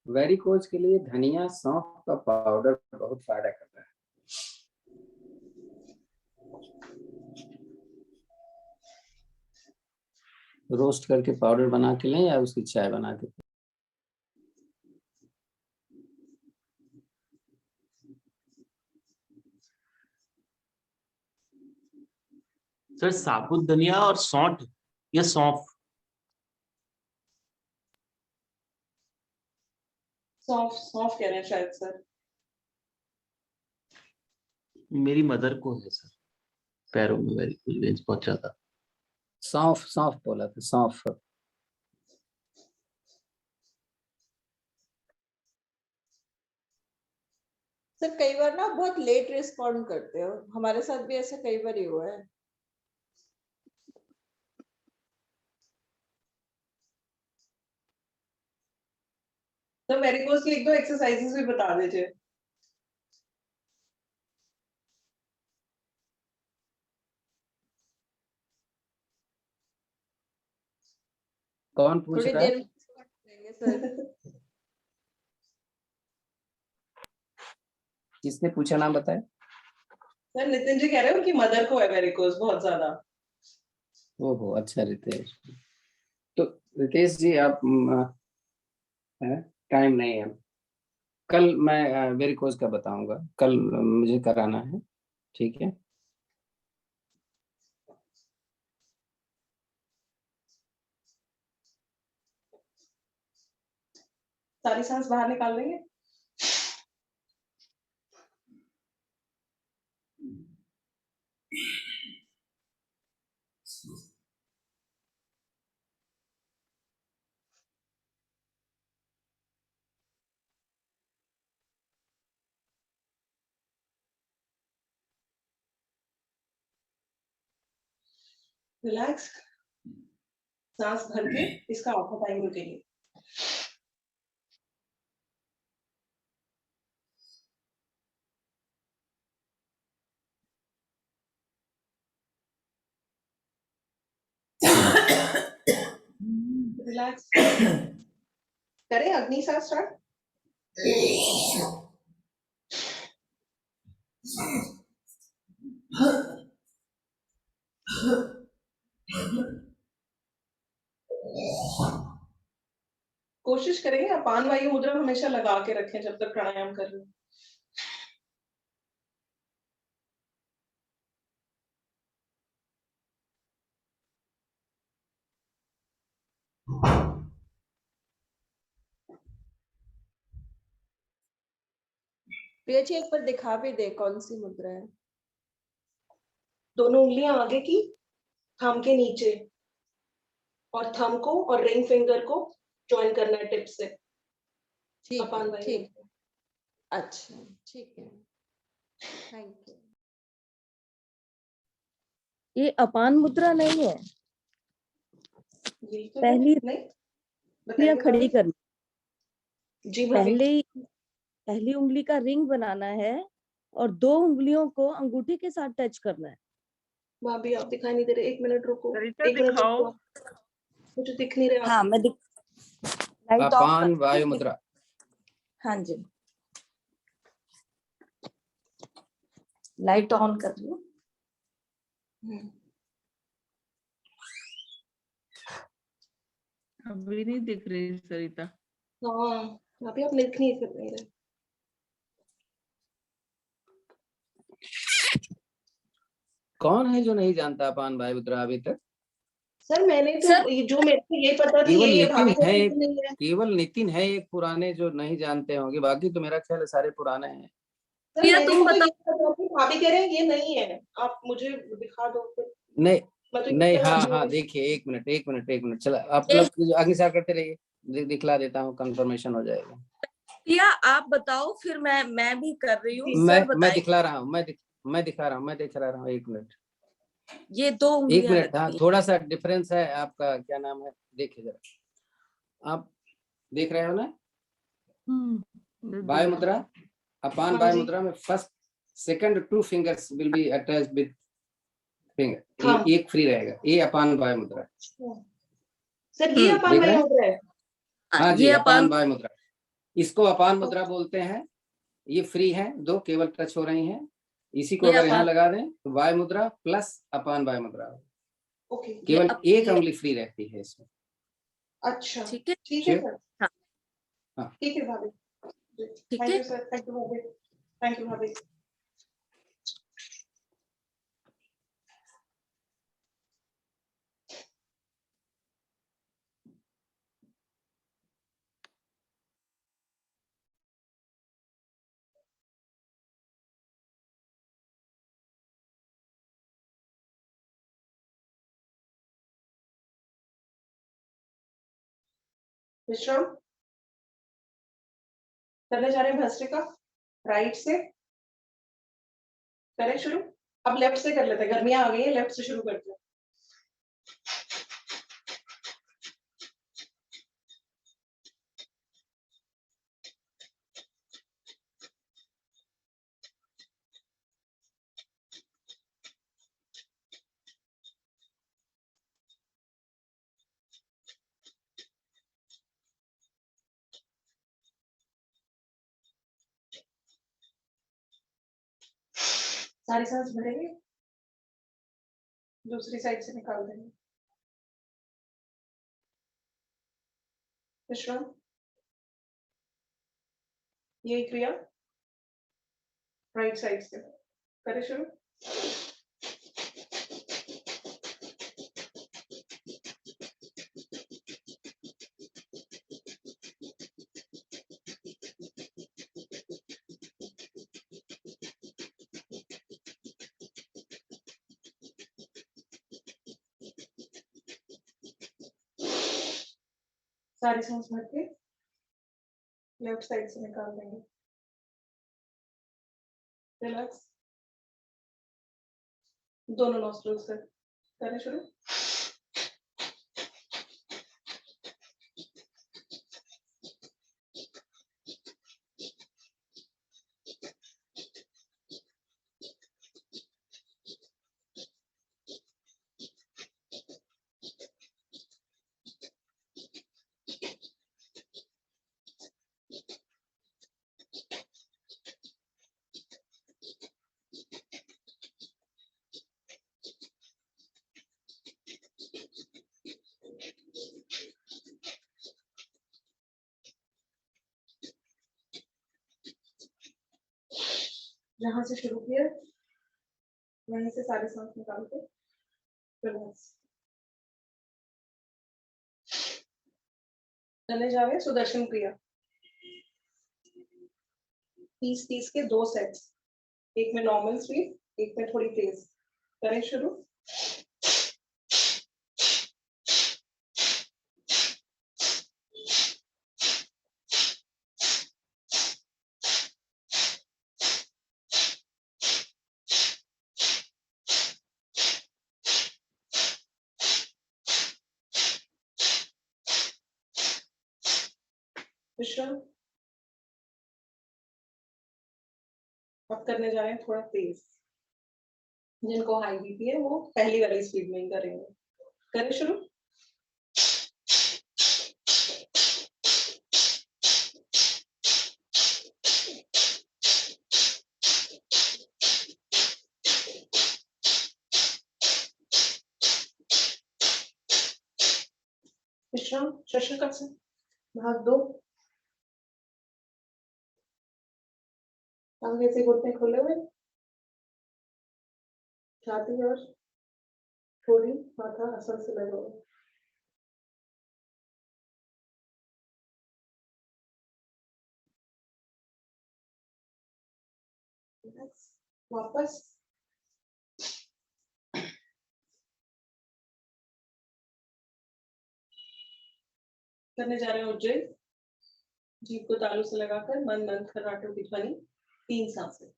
वेरिकोज के लिए धनिया सौंफ का पाउडर बहुत फायदा करता है। रोस्ट करके पाउडर बना के लें या उसकी चाय बना के। सर साबुत धनिया और सौंठ या सौंफ? सौंफ सौंफ कह रहे हैं शायद सर। मेरी मदर को है सर, पैरों में वेरिकोज वेन्स बहुत ज्यादा। सौंफ सौंफ बोला था, सौंफ। सर कई बार ना बहुत लेट रिस्पॉन्ड करते हो, हमारे साथ भी ऐसा कई बार ही हुआ है। तो वेरिकोज की एक दो एक्सरसाइजेस भी बता दीजिए। कौन पूछ थोड़ी रहा है? देर में करेंगे सर। किसने पूछा, नाम बताए? सर नितिन जी कह रहे हैं उनकी मदर को है वेरिकोज बहुत ज्यादा। ओहो, अच्छा रितेश। तो रितेश जी आप टाइम नहीं है, कल मैं वेरिकोज का बताऊंगा, कल मुझे कराना है, ठीक है? सारी सांस बाहर निकाल देंगे। रिलैक्स, सांस भर के इसका आधा टाइम रुकेंगे। रिलैक्स करें, अग्नि सांस स्टार्ट। कोशिश करेंगे अपान वायु मुद्रा हमेशा लगा के रखें जब तक प्राणायाम कर रहे हैं। प्रिया जी एक बार दिखा भी दे कौन सी मुद्रा है। दोनों उंगलियां आगे की, थंब के नीचे, और थंब को और रिंग फिंगर को ज्वाइन करना है टिप से। ठीक अपान है, वायु ठीक है, अच्छा ठीक है, थैंक यू। ये अपान मुद्रा नहीं है, यही तो है। पहली नहीं उंगलियां बताइए खड़ी भाभी। करनी, जी भाभी। पहली उंगली का रिंग बनाना है और 2 उंगलियों को अंगूठी के साथ टच करना है। भाभी आप दिखाई नहीं दे रहे, 1 मिनट रुको। सरिता 1 मिनट दिखाओ। रुको, मुझे दिख नहीं रहा। हाँ, मैं लाइट ऑफ अपान कर। वायु मुद्रा। हाँ जी, लाइट ऑन कर रही हूँ। अभी नहीं दिख रही सरिता। हाँ भाभी आप दिख नहीं कर रहे। कौन है जो नहीं जानता अपान वायु मुद्रा अभी तक? सर मैंने तो सर जो मेरे को ये पता थी केवल ये नितिन भाभी को है भी नहीं है। केवल नितिन है एक पुराने जो नहीं जानते होंगे, बाकी तो मेरा ख्याल है सारे पुराने हैं। सर प्रिया मेरे तुम को तो बताओ। ये पता थी, भाभी कह रहे हैं ये नहीं है, आप मुझे दिखा दो फिर। नहीं मैं तो नहीं, इतना हाँ राजी हो हाँ, गई। देखिए एक मिनट चलो, आप ए, लोग अग्निसार करते रहिए, दिखला देता हूँ, कंफर्मेशन हो जाएगा। प्रिया आप बताओ, फिर मैं भी कर रही हूँ, जी। सर मैं बताए। दिखला रहा हूँ, मैं दिखा रहा हूँ, मैं दिख रहा हूँ, एक मिनट ये 2 उंगलियां हाँ, लगती हैं। थोड़ा सा डिफरेंस है। आपका क्या नाम है, देखिए जरा, आप देख रहे हो ना? वायु मुद्रा, अपान हाँ वायु जी। मुद्रा में first second 2 fingers will be attached with finger, हाँ। एक फ्री रहेगा, ये अपान वायु मुद्रा। सर ये अपान देख रहे वायु हैं? मुद्रा है। हाँ जी, ये अपान अपान। वायु मुद्रा, इसको अपान मुद्रा बोलते हैं। ये फ्री है, दो केवल टच हो रही हैं। इसी को ये अगर यहाँ अपान। लगा दें तो वायु मुद्रा प्लस अपान वायु मुद्रा, ओके। केवल एक ये उंगली फ्री रहती है इसमें। अच्छा ठीक है। ठीक है Sure? सर। हाँ। हाँ। ठीक है भाभी। ठीक थैंक है। यू सर, थैंक यू भाभी, थैंक यू भाभी। विश्राम करने जा रहे हैं भस्त्रिका, राइट से करें शुरू। अब लेफ्ट से कर लेते हैं, गर्मियां आ गई है, लेफ्ट से शुरू करते हैं। सारी सांस भरेंगे, दूसरी साइड से निकाल देंगे। विश्राम, यही क्रिया राइट साइड से करें शुरू। सारी सांस भर के लेफ्ट साइड से निकाल देंगे। रिलैक्स, दोनों नॉस्ट्रल से करें शुरू। जहां से शुरू किया वहीं से सारी सांस निकाल के रिलैक्स। करने जा रहे हैं सुदर्शन क्रिया, 30-30 के 2 सेट्स, एक में नॉर्मल स्पीड, एक में थोड़ी तेज। करें शुरू। विश्राम, अब करने जा रहे हैं थोड़ा तेज। जिनको हाई बीपी है वो पहली वाली स्पीड में ही करेंगे। करें शुरू। विश्राम, शशकासन, भाग 2। आगे से घुटने खोले हुए, छाती और थोड़ी माथा आसन से लगाओ। वापस करने जा रहे हैं उज्जैन। जीभ को तालू से लगाकर मन मंद खर्राटों की ध्वनि 3 सांसें।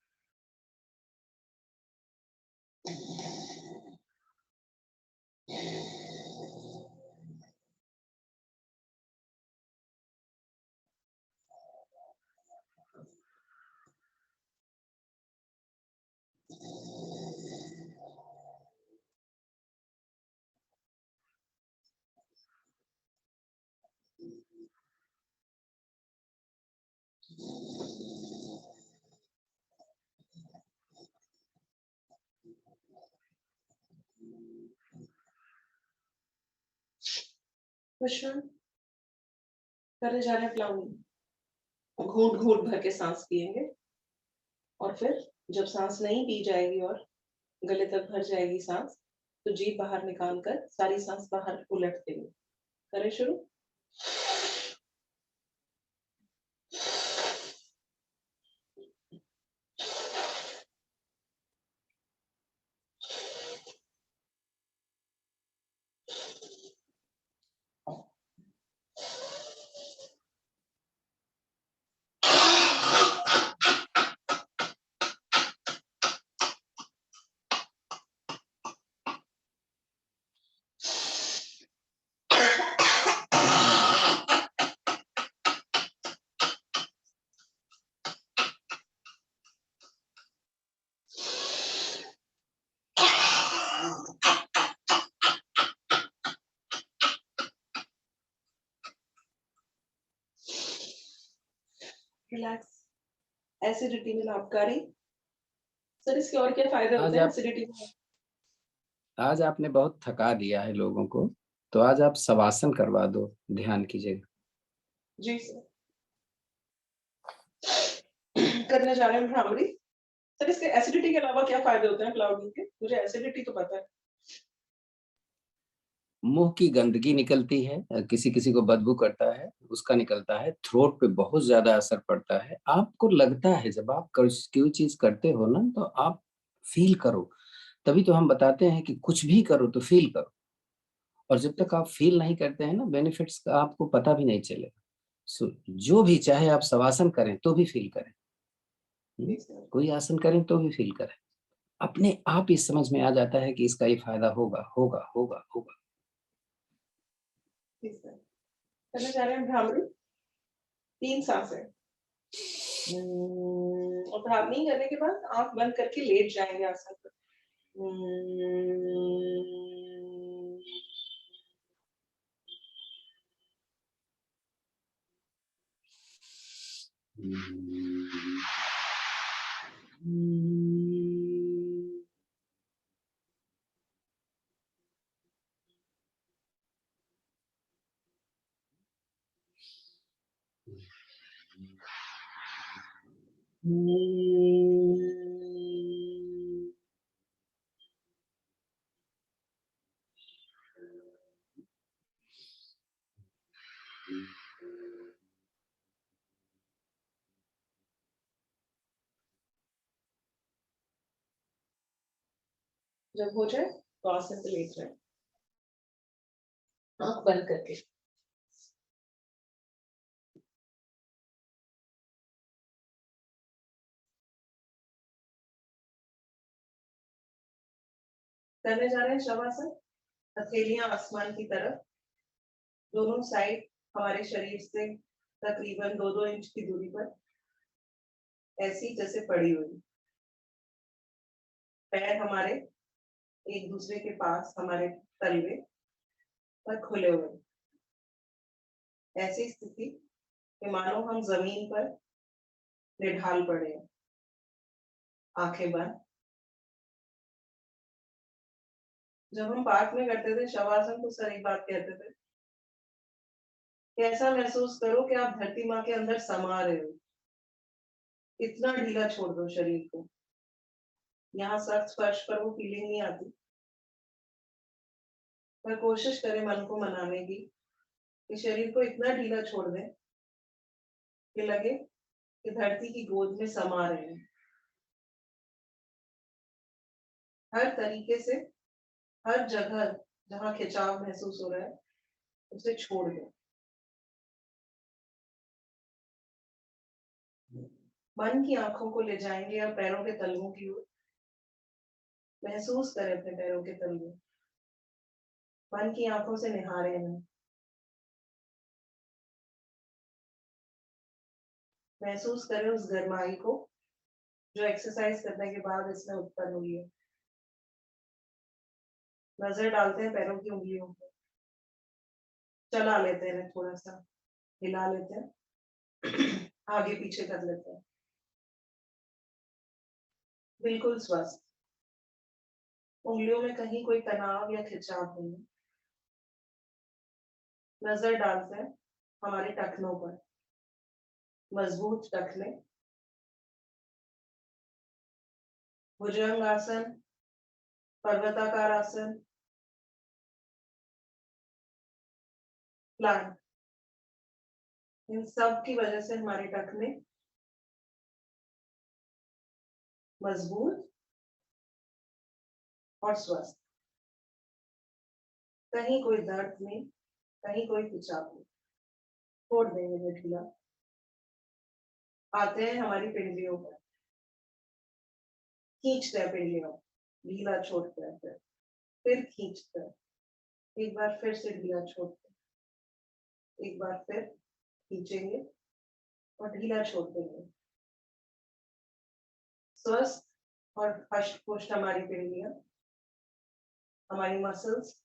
विश्राम करने जा रहे हैं प्लाउनी। घूंट घूंट भर के सांस पिएंगे और फिर जब सांस नहीं पी जाएगी और गले तक भर जाएगी सांस, तो जीभ बाहर निकाल कर सारी सांस बाहर उलट देंगे। करें शुरू। रिलैक्स। एसिडिटी में लाभकारी। सर इसके और क्या फायदे होते हैं एसिडिटी में? आज आपने बहुत थका दिया है लोगों को, तो आज आप शवासन करवा दो ध्यान की जगह। जी सर। करने जा रहे हैं भ्रामरी। सर इसके एसिडिटी के अलावा क्या फायदे होते हैं क्लाउडिंग के? मुझे एसिडिटी तो पता है। मुंह की गंदगी निकलती है, किसी किसी को बदबू करता है, उसका निकलता है। थ्रोट पे बहुत ज्यादा असर पड़ता है। आपको लगता है जब आप कोई चीज करते हो ना, तो आप फील करो। तभी तो हम बताते हैं कि कुछ भी करो तो फील करो। और जब तक आप फील नहीं करते हैं ना, बेनिफिट्स का आपको पता भी नहीं चलेगा। जो भी चाहे आप शवासन करें तो भी फील करें, कोई आसन करें तो भी फील करें। अपने आप इस समझ में आ जाता है कि इसका ये फायदा होगा होगा होगा होगा। करने जा रहे हैं भ्रामरी। 3 सांसें। और भ्रामरी करने के बाद आंख बंद करके लेट जाएंगे आसन पर। जब हो जाए तो आसन पे लेट जाए, आंख बंद करके। करने जा रहे हैं शवासन। हथेलियां आसमान की तरफ, दोनों साइड हमारे शरीर से तकरीबन 2-2 इंच की दूरी पर, ऐसी जैसे पड़ी हुई। पैर हमारे एक दूसरे के पास हमारे तलवे पर खुले हुए, ऐसी स्थिति कि मानो हम जमीन पर निढाल पड़े हैं। आंखें बंद। जब हम पार्क में करते थे शवासन तो सर एक बात कहते थे कि ऐसा महसूस करो कि आप धरती माँ के अंदर समा रहे हो। इतना ढीला छोड़ दो शरीर को। यहाँ सख्त फर्श पर वो फीलिंग नहीं आती, पर कोशिश करें मन को मनाने की कि शरीर को इतना ढीला छोड़ दें कि लगे कि धरती की गोद में समा रहे हैं। हर तरीके से हर जगह जहां खिंचाव महसूस हो रहा है उसे छोड़ दें। मन की आंखों को ले जाएंगे या पैरों के तलवों की ओर। महसूस करें अपने पैरों के तलवे, मन की आंखों से निहारें इन्हें। महसूस करें उस गरमाई को जो एक्सरसाइज करने के बाद इसमें उत्पन्न हुई है। नजर डालते हैं पैरों की उंगलियों पर, चला लेते हैं थोड़ा सा, हिला लेते हैं, आगे पीछे कर लेते हैं। बिल्कुल स्वस्थ, उंगलियों में कहीं कोई तनाव या खिंचाव नहीं है। नजर डालते हैं हमारे टखनों पर, मजबूत टखने, भुजंग आसन, पर्वताकार आसन, प्लांट, इन सब की वजह से हमारे टखने मजबूत और स्वस्थ। कहीं कोई दर्द नहीं, कहीं कोई खिंचाव नहीं। छोड़ देंगे ढीला। आते हैं हमारी पिंडलियों पर, खींचते हैं पिंडलियों, ढीला छोड़ते हैं, फिर खींचते हैं, एक बार फिर से ढीला छोड़ते हैं, एक बार फिर खींचेंगे और ढीला छोड़ देंगे। स्वस्थ और हष्ट पुष्ट हमारी पिंडलियां, हमारी मसल्स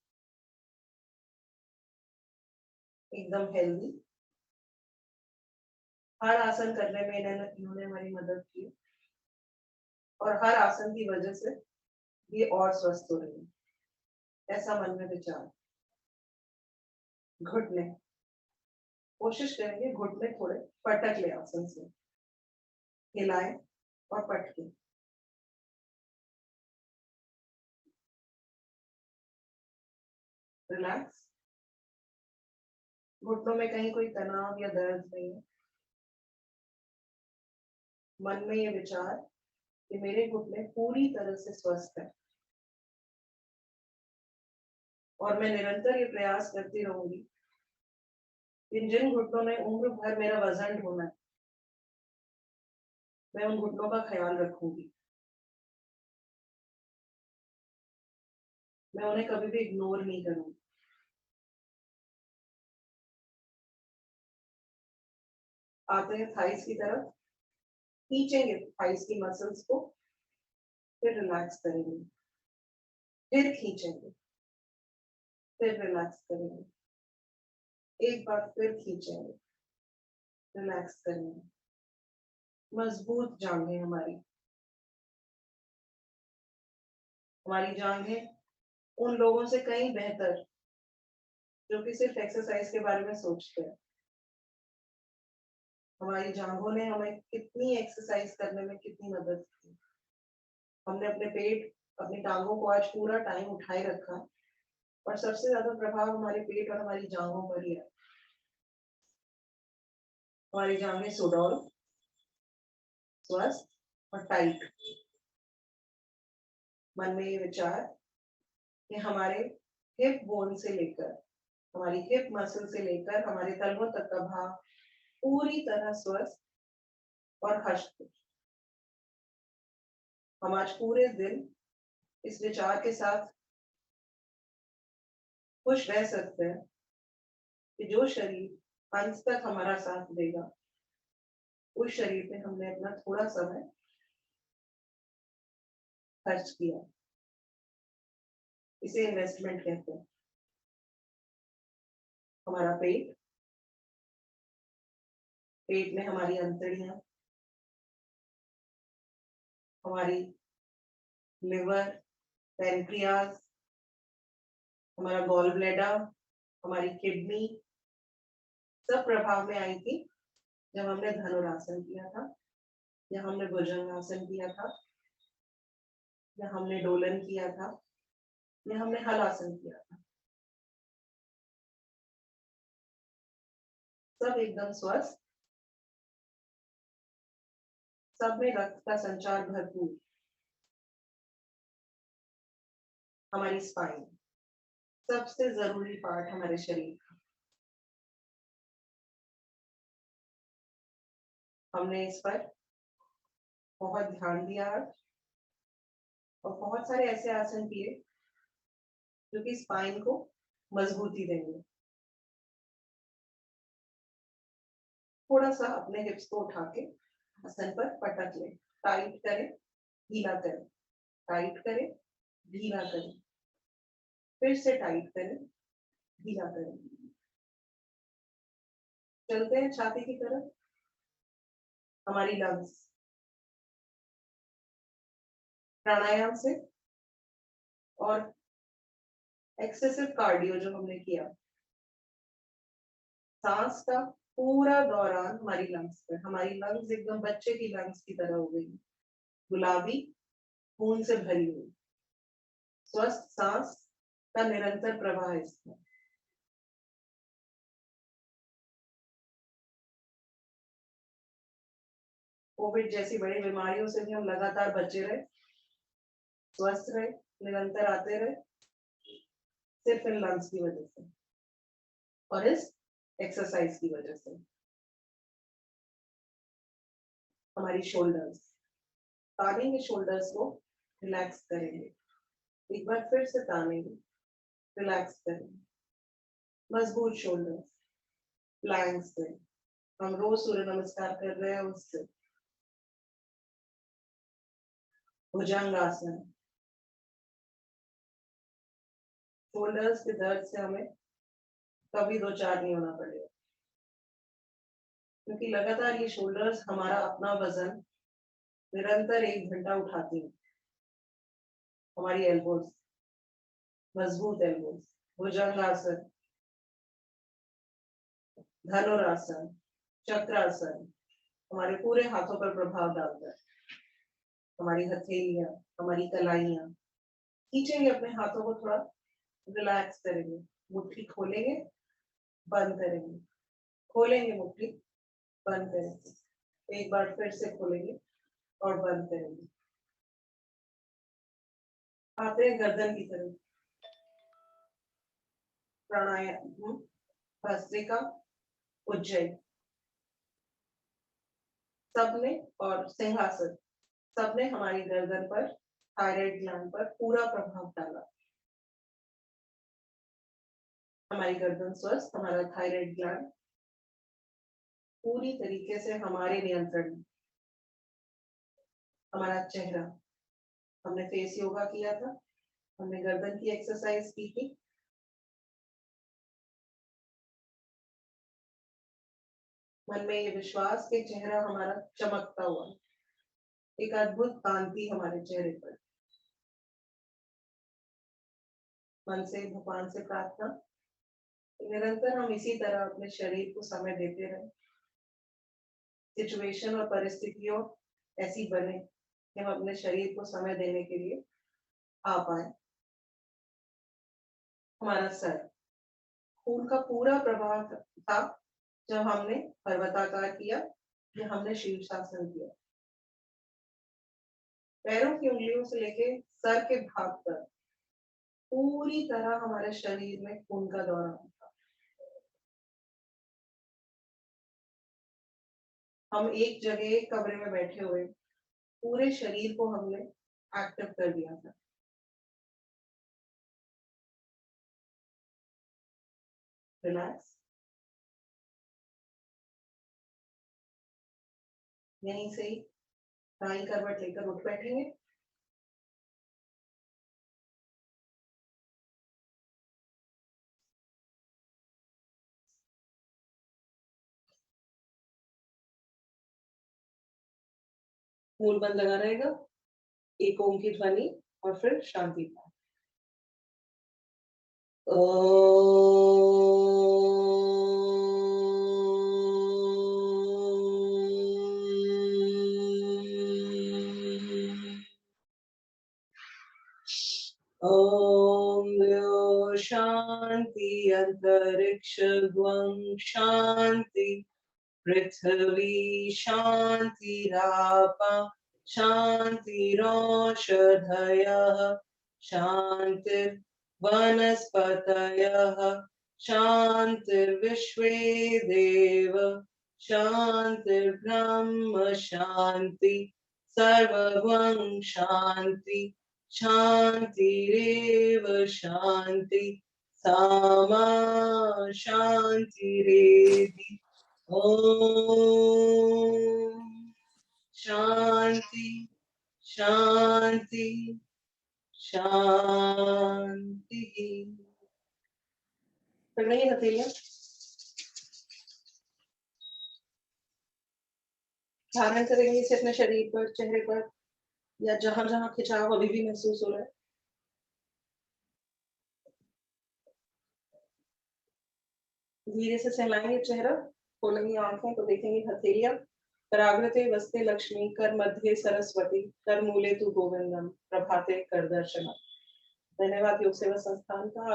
एकदम हेल्दी। हर आसन करने में इन्होंने हमारी मदद की और हर आसन की वजह से ये और स्वस्थ हो रही है। ऐसा मन में विचार। घुटने, कोशिश करेंगे घुटने थोड़े पटक ले आसन से, हिलाएं और पटके। रिलैक्स, घुटनों में कहीं कोई तनाव या दर्द नहीं है। मन में ये विचार कि मेरे घुटने पूरी तरह से स्वस्थ है और मैं निरंतर ये प्रयास करती रहूंगी इन जिन घुटनों में उम्र भर मेरा वजन ढोना है, मैं उन घुटनों का ख्याल रखूंगी। मैं उन्हें कभी भी इग्नोर नहीं करूंगी। आते हैं थाइस की तरफ, खींचेंगे थाइस की मसल्स को, फिर रिलैक्स करेंगे, फिर खींचेंगे, फिर रिलैक्स करेंगे, एक बार फिर खींचेंगे, रिलैक्स करेंगे। मजबूत जांघें हमारी जांघें उन लोगों से कहीं बेहतर जो कि सिर्फ एक्सरसाइज के बारे में सोचते हैं। हमारी जांघों ने हमें कितनी एक्सरसाइज करने में कितनी मदद की। हमने अपने पेट, अपनी टांगों को आज पूरा टाइम उठाए रखा और सबसे ज्यादा प्रभाव हमारे पेट और हमारी जांघों पर ही है। हमारी जांघें सुडौल, स्वस्थ और टाइट। मन में ये विचार कि हमारे हिप बोन से लेकर, हमारी हिप मसल से लेकर हमारे तलवों तक का भाग पूरी तरह स्वस्थ और हष्ट। हम आज पूरे दिन इस विचार के साथ खुश रह सकते हैं कि जो शरीर अंत तक हमारा साथ देगा, उस शरीर पे हमने अपना थोड़ा समय खर्च किया। इसे इन्वेस्टमेंट कहते हैं। हमारा पेट, पेट में हमारी अंतड़ियां, हमारी लिवर, पैनक्रियाज, हमारा गॉल ब्लैडर, हमारी किडनी सब प्रभाव में आई थी जब हमने धनुरासन किया था या हमने भुजंगासन किया था या हमने डोलन किया था, या हमने हलासन किया था, सब एकदम स्वस्थ, सब में रक्त का संचार भरपूर। हमारी स्पाइन सबसे जरूरी पार्ट हमारे शरीर का, हमने इस पर बहुत ध्यान दिया आज और बहुत सारे ऐसे आसन किए जो कि स्पाइन को मजबूती देंगे। थोड़ा सा अपने हिप्स को उठा के आसन पर पटक लें, टाइट करें, ढीला करें, टाइट करें, ढीला करें, फिर से टाइट करें, ढीला करें। चलते हैं छाती की तरफ। हमारी लंग्स प्राणायाम से और एक्सेसिव कार्डियो जो हमने किया, सांस का पूरा दौरान हमारी लंग्स पे, हमारी लंग्स एकदम बच्चे की लंग्स की तरह हो गई, गुलाबी, खून से भरी हुई, स्वस्थ सांस का निरंतर प्रवाह है इसमें। कोविड जैसी बड़ी बीमारियों से भी हम लगातार बचे रहे, स्वस्थ रहे, निरंतर आते रहे, सिर्फ इन लंग्स की वजह से और इस एक्सरसाइज की वजह से। हमारी शोल्डर्स, तानेंगे शोल्डर्स को, रिलैक्स करेंगे, एक बार फिर से तानेंगे, रिलैक्स करेंगे, मजबूत शोल्डर्स, प्लैंक से हम रोज सूर्य नमस्कार कर रहे हैं उससे, भुजंगासन। शोल्डर्स के दर्द से हमें कभी दो चार नहीं होना पड़ेगा, क्योंकि लगातार ये शोल्डर्स हमारा अपना वजन निरंतर 1 घंटा उठाती है। हमारी एल्बोज, मजबूत एल्बोज, भुजंगासन, धनुरासन, चक्रासन हमारे पूरे हाथों पर प्रभाव डालता है। हमारी हथेलियां, हमारी कलाइयां, खींचेंगे अपने हाथों को, थोड़ा रिलैक्स करेंगे, मुट्ठी खोलेंगे, बंद करेंगे, खोलेंगे मुट्ठी, बंद करेंगे, एक बार फिर से खोलेंगे और बंद करेंगे। आते हैं गर्दन की तरफ। प्राणायाम, भस्त्रिका, उज्जयी, सबने और सिंहासन, सबने हमारी गर्दन पर, थायराइड ग्लैंड पर पूरा प्रभाव डाला। हमारी गर्दन स्वस्थ, हमारा थायराइड ग्लैंड पूरी तरीके से हमारे नियंत्रण में। हमारा चेहरा, हमने फेस योगा किया था, हमने गर्दन की एक्सरसाइज की थी, मन में ये विश्वास कि चेहरा हमारा चमकता हुआ, एक अद्भुत कांति हमारे चेहरे पर। मन से, भगवान से प्रार्थना, निरंतर हम इसी तरह अपने शरीर को समय देते रहे, सिचुएशन और परिस्थितियों ऐसी बने कि हम अपने शरीर को समय देने के लिए आ पाए। हमारा सर, खून का पूरा प्रवाह था जब हमने पर्वताकार किया या हमने शीर्षासन किया। पैरों की उंगलियों से लेके सर के भाग तक पूरी तरह हमारे शरीर में खून का दौरान था। हम एक जगह एक कमरे में बैठे हुए पूरे शरीर को हमने एक्टिव कर दिया था। रिलैक्स, यहीं से ही दाईं करवट लेकर उठ बैठेंगे। मूल बंद लगा रहेगा, एक ओम की ध्वनि और फिर शांति पाठ। ॐ द्यो शान्ति अन्तरिक्षध्वं शान्ति पृथ्वी शान्तिरापा शान्तिरोषधयः शान्तिर्वनस्पतयः शान्तिर्विश्वे देव शान्तिर्ब्रह्म शान्ति सर्वं शान्ति शान्तिरेव शान्ति सामा शान्तिरेधि ॐ शान्ति शान्ति शान्तिः। पढ़ रही है हथेलियां? धारण करेंगे इसे अपने शरीर पर, चेहरे पर, या जहां जहां खिंचाव अभी भी महसूस हो रहा है। धीरे से सहलाएंगे चेहरा, खोलेंगे आंखें तो देखेंगे हथेलियां। कराग्रते वस्ते लक्ष्मी, कर मध्य सरस्वती, कर मूले तु गोविंदम, प्रभाते कर दर्शनम। धन्यवाद योग सेवा संस्थान का।